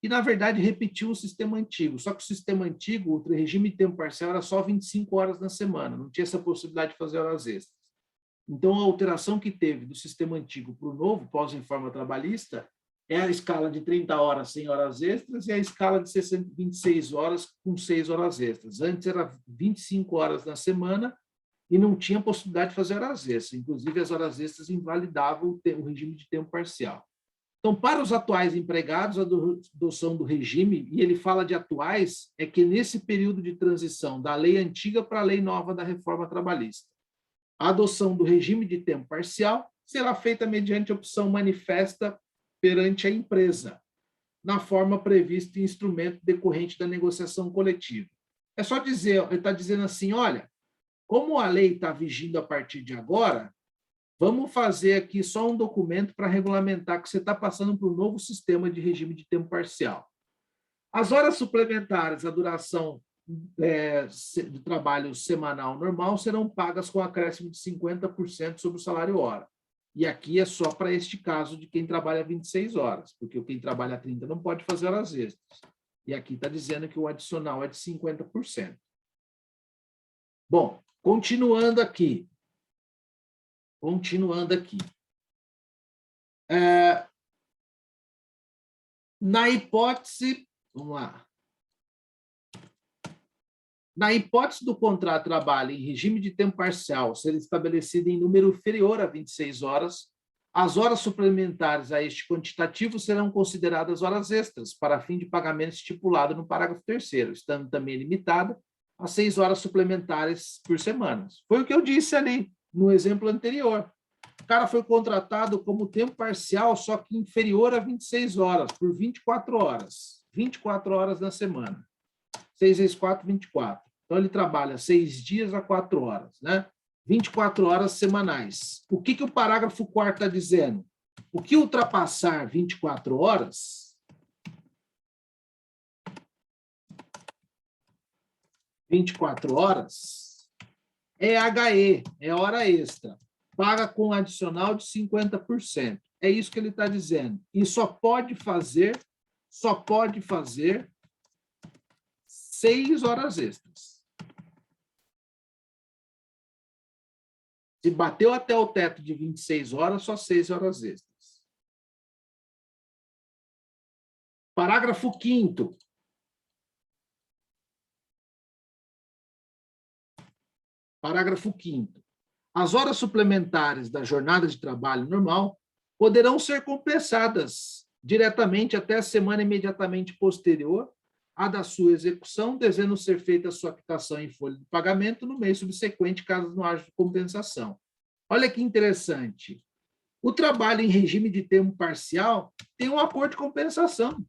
E, na verdade, repetiu o sistema antigo. Só que o sistema antigo, o regime de tempo parcial, era só 25 horas na semana, não tinha essa possibilidade de fazer horas extras. Então, a alteração que teve do sistema antigo para o novo, pós-reforma trabalhista, é a escala de 30 horas sem horas extras e a escala de 26 horas com 6 horas extras. Antes era 25 horas na semana e não tinha possibilidade de fazer horas extras. Inclusive, as horas extras invalidavam o regime de tempo parcial. Então, para os atuais empregados, a adoção do regime, e ele fala de atuais, é que nesse período de transição da lei antiga para a lei nova da reforma trabalhista, a adoção do regime de tempo parcial será feita mediante opção manifesta perante a empresa, na forma prevista em instrumento decorrente da negociação coletiva. É só dizer, ele está dizendo assim, olha, como a lei está vigindo a partir de agora, Vamos fazer aqui só um documento para regulamentar que você está passando para um novo sistema de regime de tempo parcial. As horas suplementares, a duração de trabalho semanal normal, serão pagas com acréscimo de 50% sobre o salário hora. E aqui é só para este caso de quem trabalha 26 horas, porque quem trabalha 30 não pode fazer horas extras. E aqui está dizendo que o adicional é de 50%. Bom, continuando aqui. Na hipótese, vamos lá. Na hipótese do contrato de trabalho em regime de tempo parcial ser estabelecido em número inferior a 26 horas, as horas suplementares a este quantitativo serão consideradas horas extras para fim de pagamento estipulado no parágrafo 3º, estando também limitada a 6 horas suplementares por semana. Foi o que eu disse ali no exemplo anterior. O cara foi contratado como tempo parcial, só que inferior a 26 horas, por 24 horas. 24 horas na semana. 6 vezes 4, 24. Então, ele trabalha 6 dias a 4 horas, né? 24 horas semanais. O que o parágrafo 4º está dizendo? O que ultrapassar 24 horas... 24 horas é HE, é hora extra. Paga com adicional de 50%. É isso que ele está dizendo. E só pode fazer 6 horas extras. Se bateu até o teto de 26 horas, só 6 horas extras. Parágrafo 5º. Parágrafo 5º. As horas suplementares da jornada de trabalho normal poderão ser compensadas diretamente até a semana imediatamente posterior à da sua execução, devendo ser feita a sua quitação em folha de pagamento no mês subsequente, caso não haja compensação. Olha que interessante. O trabalho em regime de tempo parcial tem um acordo de compensação.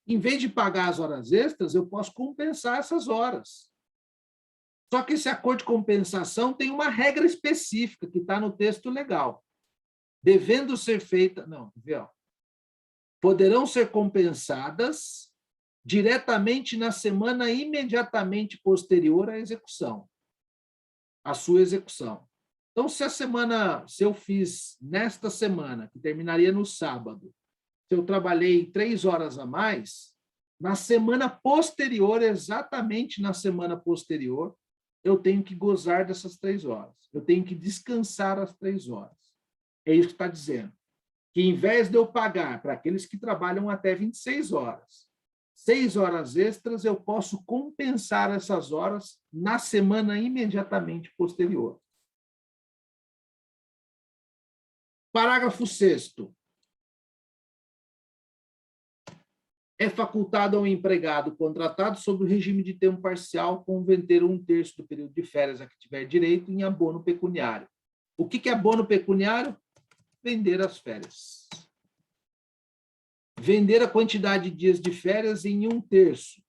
Em vez de pagar as horas extras, eu posso compensar essas horas. Só que esse acordo de compensação tem uma regra específica que está no texto legal. Devendo ser feita... Não, viu? Poderão ser compensadas diretamente na semana imediatamente posterior à execução. À sua execução. Então, se eu fiz nesta semana, que terminaria no sábado, se eu trabalhei 3 horas a mais, na semana posterior, exatamente na semana posterior, eu tenho que gozar dessas 3 horas. Eu tenho que descansar as 3 horas. É isso que está dizendo. Que, em vez de eu pagar para aqueles que trabalham até 26 horas, 6 horas extras, eu posso compensar essas horas na semana imediatamente posterior. Parágrafo 6º. É facultado ao empregado contratado sob o regime de tempo parcial converter 1/3 do período de férias a que tiver direito em abono pecuniário. O que é abono pecuniário? Vender as férias. Vender a quantidade de dias de férias em 1/3.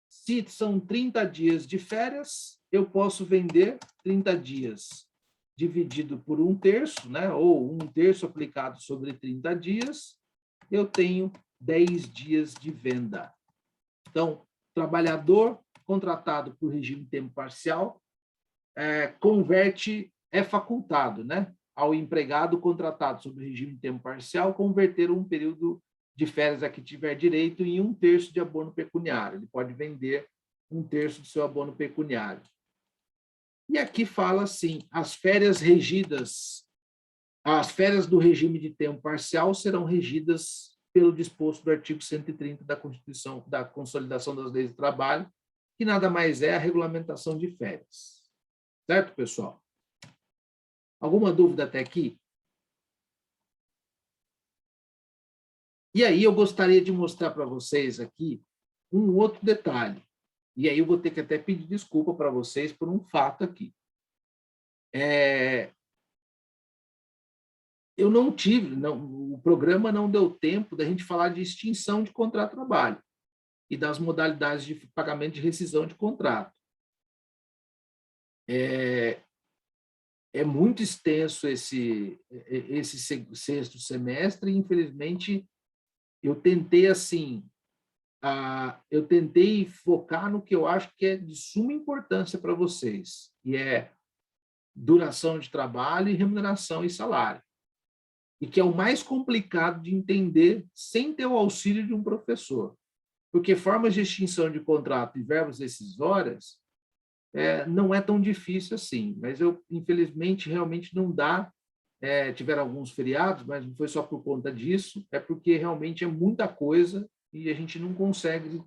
Se são 30 dias de férias, eu posso vender 30 dias dividido por 1/3, né? Ou 1/3 aplicado sobre 30 dias, eu tenho 10 dias de venda. Então, trabalhador contratado por regime de tempo parcial é facultado, né, ao empregado contratado sob regime de tempo parcial converter um período de férias a que tiver direito em 1/3 de abono pecuniário. Ele pode vender 1/3 do seu abono pecuniário. E aqui fala assim, as férias do regime de tempo parcial serão regidas pelo disposto do artigo 130 da Constituição, da Consolidação das Leis do Trabalho, que nada mais é a regulamentação de férias. Certo, pessoal? Alguma dúvida até aqui? E aí eu gostaria de mostrar para vocês aqui um outro detalhe. E aí eu vou ter que até pedir desculpa para vocês por um fato aqui. Eu não tive, o programa não deu tempo da gente falar de extinção de contrato de trabalho e das modalidades de pagamento de rescisão de contrato. É muito extenso esse sexto semestre, e, infelizmente, eu tentei, assim, eu tentei focar no que eu acho que é de suma importância para vocês, que é duração de trabalho e remuneração e salário, e que é o mais complicado de entender sem ter o auxílio de um professor, porque formas de extinção de contrato e verbas decisórias não é tão difícil assim, mas eu, infelizmente, realmente não dá. Tiveram alguns feriados, mas não foi só por conta disso, é porque realmente é muita coisa e a gente não consegue,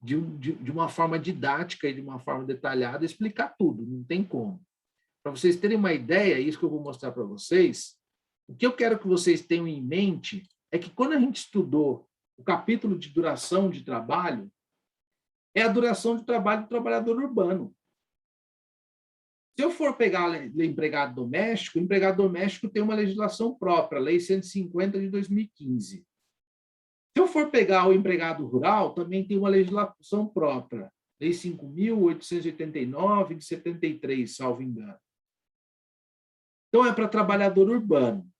de uma forma didática e de uma forma detalhada, explicar tudo, não tem como. Para vocês terem uma ideia, isso que eu vou mostrar para vocês, o que eu quero que vocês tenham em mente é que quando a gente estudou o capítulo de duração de trabalho, é a duração de trabalho do trabalhador urbano. Se eu for pegar o empregado doméstico, o empregado doméstico tem uma legislação própria, a Lei 150 de 2015. Se eu for pegar o empregado rural, também tem uma legislação própria, Lei 5.889 de 73, salvo engano. Então, é para trabalhador urbano.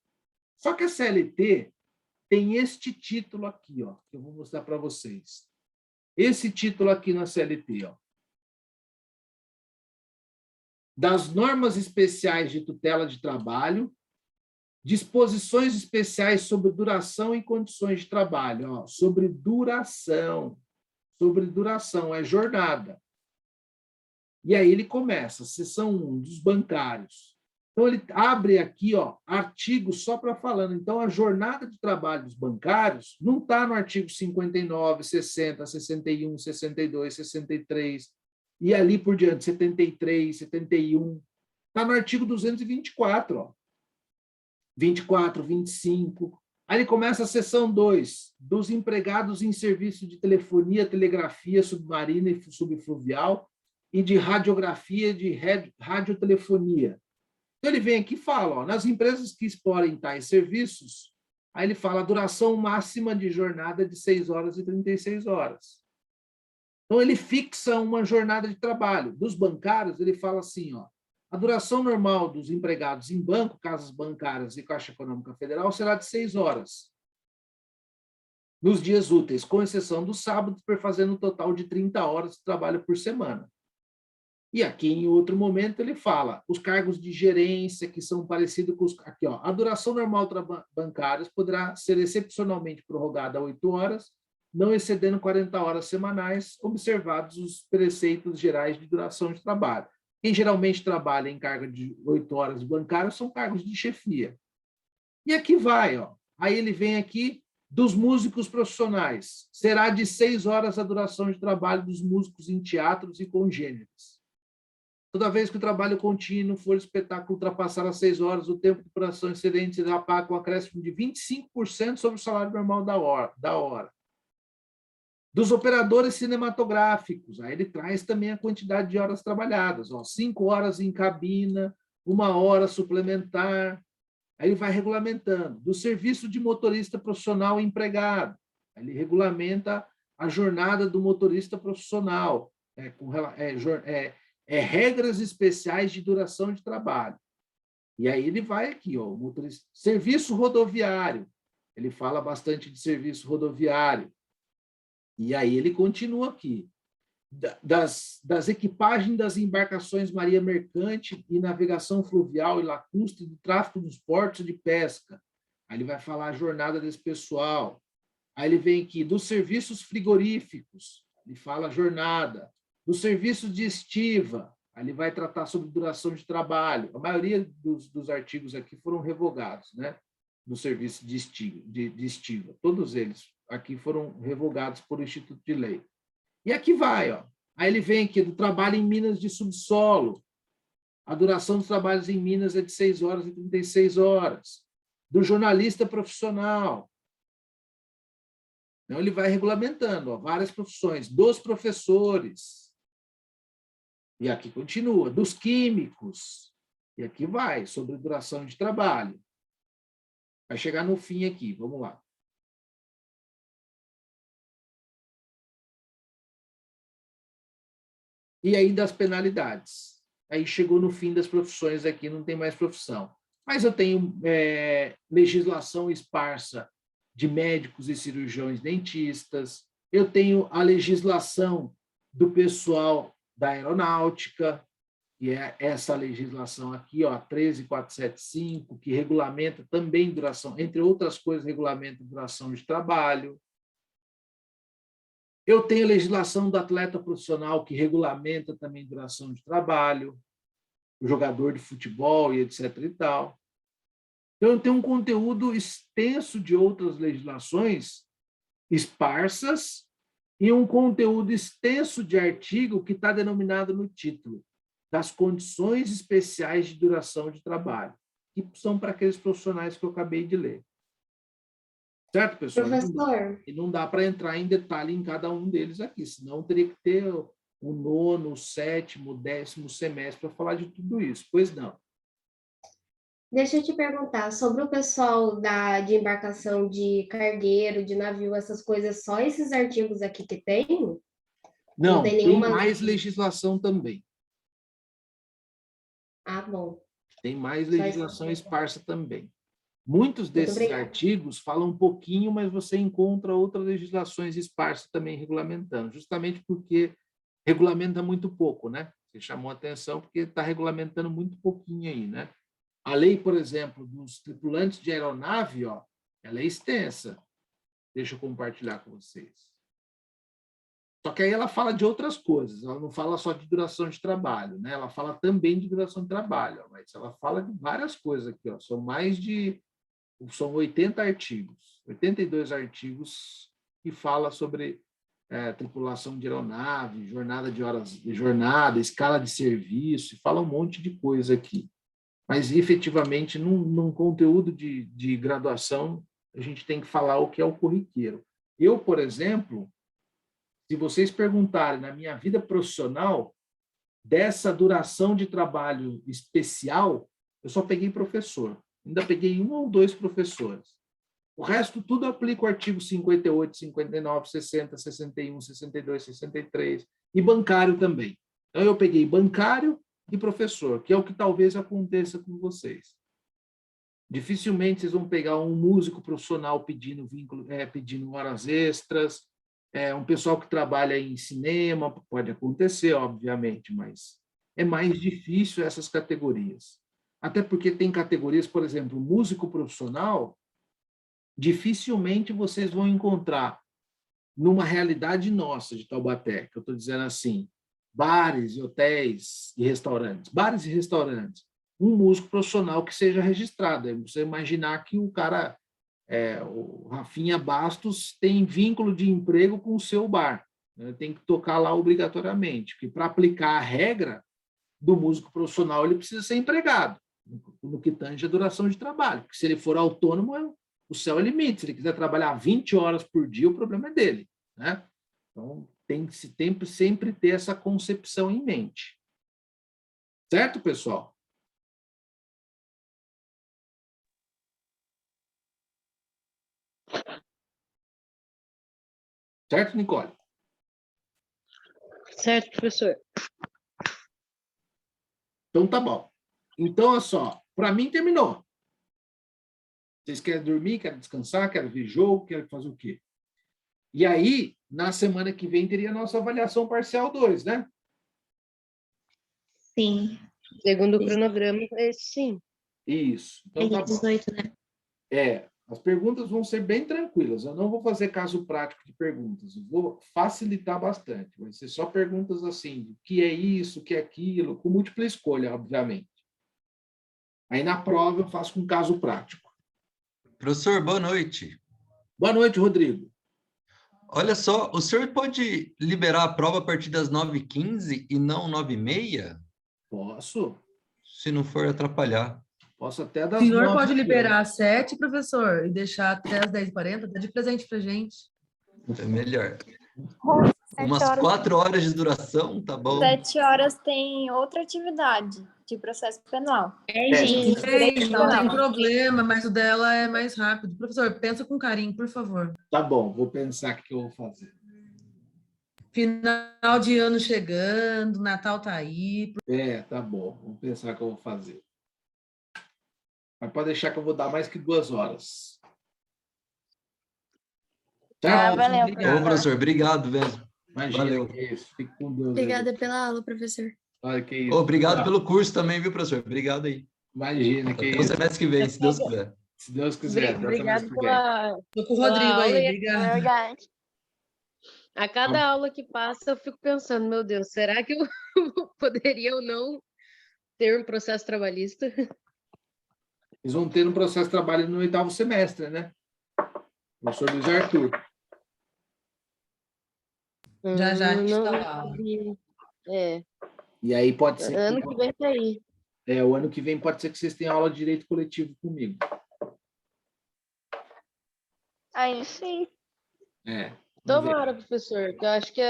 Só que a CLT tem este título aqui, ó, que eu vou mostrar para vocês. Esse título aqui na CLT, ó. Das normas especiais de tutela de trabalho, disposições especiais sobre duração e condições de trabalho. Ó, sobre duração, é jornada. E aí ele começa, seção 1, dos bancários. Então, ele abre aqui, ó, artigos só para falando. Então, a jornada de trabalho dos bancários não está no artigo 59, 60, 61, 62, 63, e ali por diante, 73, 71. Está no artigo 224, ó. 24, 25. Aí ele começa a seção 2, dos empregados em serviço de telefonia, telegrafia submarina e subfluvial e de radiografia de radiotelefonia. Então, ele vem aqui e fala, ó, nas empresas que explorem tais serviços, aí ele fala a duração máxima de jornada de 6 horas e 36 horas. Então, ele fixa uma jornada de trabalho. Dos bancários, ele fala assim, ó, a duração normal dos empregados em banco, casas bancárias e Caixa Econômica Federal será de 6 horas. Nos dias úteis, com exceção dos sábados, perfazendo um total de 30 horas de trabalho por semana. E aqui, em outro momento, ele fala os cargos de gerência, que são parecidos com os... Aqui, ó, a duração normal bancários poderá ser excepcionalmente prorrogada a 8 horas, não excedendo 40 horas semanais, observados os preceitos gerais de duração de trabalho. Quem geralmente trabalha em carga de 8 horas bancárias são cargos de chefia. E aqui vai, ó. Aí ele vem aqui dos músicos profissionais. Será de 6 horas a duração de trabalho dos músicos em teatros e congêneres. Toda vez que o trabalho contínuo for espetáculo ultrapassar as 6 horas, o tempo de duração excedente será pago com acréscimo de 25% sobre o salário normal da hora. Dos operadores cinematográficos, aí ele traz também a quantidade de horas trabalhadas, ó, 5 horas em cabina, 1 hora suplementar, aí ele vai regulamentando. Do serviço de motorista profissional empregado, aí ele regulamenta a jornada do motorista profissional, regras especiais de duração de trabalho. E aí ele vai aqui, ó, motorista. Serviço rodoviário, ele fala bastante de serviço rodoviário. E aí ele continua aqui. Das equipagens das embarcações marinha mercante e navegação fluvial e lacustre, do tráfico dos portos de pesca. Aí ele vai falar a jornada desse pessoal. Aí ele vem aqui dos serviços frigoríficos, ele fala a jornada. Do serviço de estiva, aí ele vai tratar sobre duração de trabalho. A maioria dos artigos aqui foram revogados, né? No serviço de estiva. Todos eles aqui foram revogados por Instituto de Lei. E aqui vai, ó. Aí ele vem aqui do trabalho em minas de subsolo. A duração dos trabalhos em minas é de 6 horas e 36 horas. Do jornalista profissional. Então, ele vai regulamentando, ó, várias profissões. Dos professores. E aqui continua. Dos químicos. E aqui vai, sobre duração de trabalho. Vai chegar no fim aqui, vamos lá. E aí das penalidades. aí chegou no fim das profissões aqui, não tem mais profissão. Mas eu tenho legislação esparsa de médicos e cirurgiões dentistas, eu tenho a legislação do pessoal da aeronáutica, que é essa legislação aqui, ó, 13475, que regulamenta também duração, entre outras coisas, regulamenta duração de trabalho. Eu tenho a legislação do atleta profissional, que regulamenta também duração de trabalho, o jogador de futebol e etc. e tal. Então, eu tenho um conteúdo extenso de outras legislações esparsas e um conteúdo extenso de artigo que está denominado no título, das condições especiais de duração de trabalho, que são para aqueles profissionais que eu acabei de ler. Certo, pessoal? Professor. E não dá para entrar em detalhe em cada um deles aqui, senão teria que ter o 9º, o 7º, o 10º semestre para falar de tudo isso. Pois não. Deixa eu te perguntar, sobre o pessoal de embarcação de cargueiro, de navio, essas coisas, só esses artigos aqui que tem? Não, tem tem nenhuma... mais legislação também. Ah, bom. Tem mais Só legislação isso. esparsa também. Muitos desses obrigada. artigos falam um pouquinho, mas você encontra outras legislações esparsas também regulamentando, justamente porque regulamenta muito pouco, né? Você chamou a atenção porque está regulamentando muito pouquinho aí, né? A lei, por exemplo, dos tripulantes de aeronave, ó, ela é extensa. Deixa eu compartilhar com vocês. Só que aí ela fala de outras coisas, ela não fala só de duração de trabalho, né? Ela fala também de duração de trabalho, mas ela fala de várias coisas aqui, ó. São 80 artigos, 82 artigos que fala sobre tripulação de aeronave, jornada de horas de jornada, escala de serviço, fala um monte de coisa aqui. Mas, efetivamente, num conteúdo de graduação, a gente tem que falar o que é o corriqueiro. Eu, por exemplo, se vocês perguntarem na minha vida profissional, dessa duração de trabalho especial, eu só peguei professor. Ainda peguei 1 ou 2 professores. O resto, tudo eu aplico o artigo 58, 59, 60, 61, 62, 63, e bancário também. Então, eu peguei bancário e professor, que é o que talvez aconteça com vocês. Dificilmente vocês vão pegar um músico profissional pedindo horas extras, um pessoal que trabalha em cinema, pode acontecer, obviamente, mas é mais difícil essas categorias. Até porque tem categorias, por exemplo, músico profissional, dificilmente vocês vão encontrar numa realidade nossa de Taubaté, que eu estou dizendo assim, bares, hotéis e restaurantes, um músico profissional que seja registrado. É você imaginar que o cara, o Rafinha Bastos, tem vínculo de emprego com o seu bar, né? Tem que tocar lá obrigatoriamente, porque para aplicar a regra do músico profissional, ele precisa ser empregado, no que tange a duração de trabalho, porque se ele for autônomo, o céu é limite. Se ele quiser trabalhar 20 horas por dia, o problema é dele, né? Então, tem que sempre ter essa concepção em mente. Certo, pessoal? Certo, Nicole? Certo, professor. Então, tá bom. Então, olha só, para mim terminou. Vocês querem dormir, querem descansar, querem ver jogo, querem fazer o quê? E aí, na semana que vem, teria a nossa avaliação parcial 2, né? Sim. Segundo o cronograma, sim. Isso. Então, tá bom. 18, né? As perguntas vão ser bem tranquilas. Eu não vou fazer caso prático de perguntas. Eu vou facilitar bastante. Vai ser só perguntas assim, o que é isso, o que é aquilo, com múltipla escolha, obviamente. Aí, na prova, eu faço com caso prático. Professor, boa noite. Boa noite, Rodrigo. Olha só, o senhor pode liberar a prova a partir das 9h15 e não 9h30? Posso. Se não for atrapalhar. Posso até O dar. senhor pode liberar às 7, professor, e deixar até às 10h40, dá de presente para gente. É melhor. 7 Umas horas. 4 horas de duração, tá bom? 7 horas tem outra atividade de processo penal. Gente, direito não tem penal. problema, mas o dela é mais rápido. Professor, pensa com carinho, por favor. Tá bom, vou pensar o que eu vou fazer. Final de ano chegando, Natal tá aí. Tá bom. Vamos pensar o que eu vou fazer. Mas pode deixar que eu vou dar mais que 2 horas. Ah, Tchau. valeu. Ô, professor, obrigado mesmo. Imagina, Valeu. que é isso. Fique com Deus. Obrigada pela aula, professor. Olha, que isso. Obrigado Tchau. pelo curso também, viu, professor? Obrigado aí. Imagina, que Até o isso. semestre que vem, se Deus quiser. Se Deus quiser. até Obrigada semestre que vem. pela, Tô com o pela Rodrigo aula aí, e obrigada. Verdade. a cada aula que passa eu fico pensando, meu Deus, será que eu poderia ou não ter um processo trabalhista? Eles vão ter um processo de trabalho no 8º semestre, né? Professor Luiz Arthur. Já já a gente Não, dá aula. é, E aí pode ser. ano que vem tá aí. O ano que vem pode ser que vocês tenham aula de direito coletivo comigo. Aí sim. Vamos ver. Tomara, professor, que eu acho que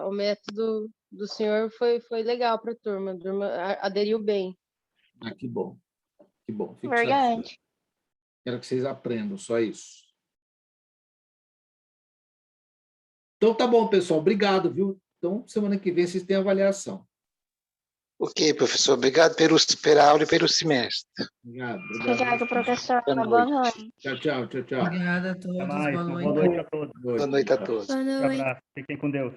o método do senhor foi legal para a turma aderiu bem. Ah, que bom. Que bom. Fico Verdade. satisfeito. Quero que vocês aprendam, só isso. Então tá bom, pessoal. Obrigado, viu? Então, semana que vem vocês têm avaliação. Ok, professor. Obrigado pela aula e pelo semestre. Obrigado. Obrigado, professor. Boa Uma boa noite. noite. Tchau, tchau, tchau, tchau. Obrigada a Até todos, mais. boa Boa noite. noite a todos. Boa noite a todos. Boa Um noite. abraço. Fiquem com Deus.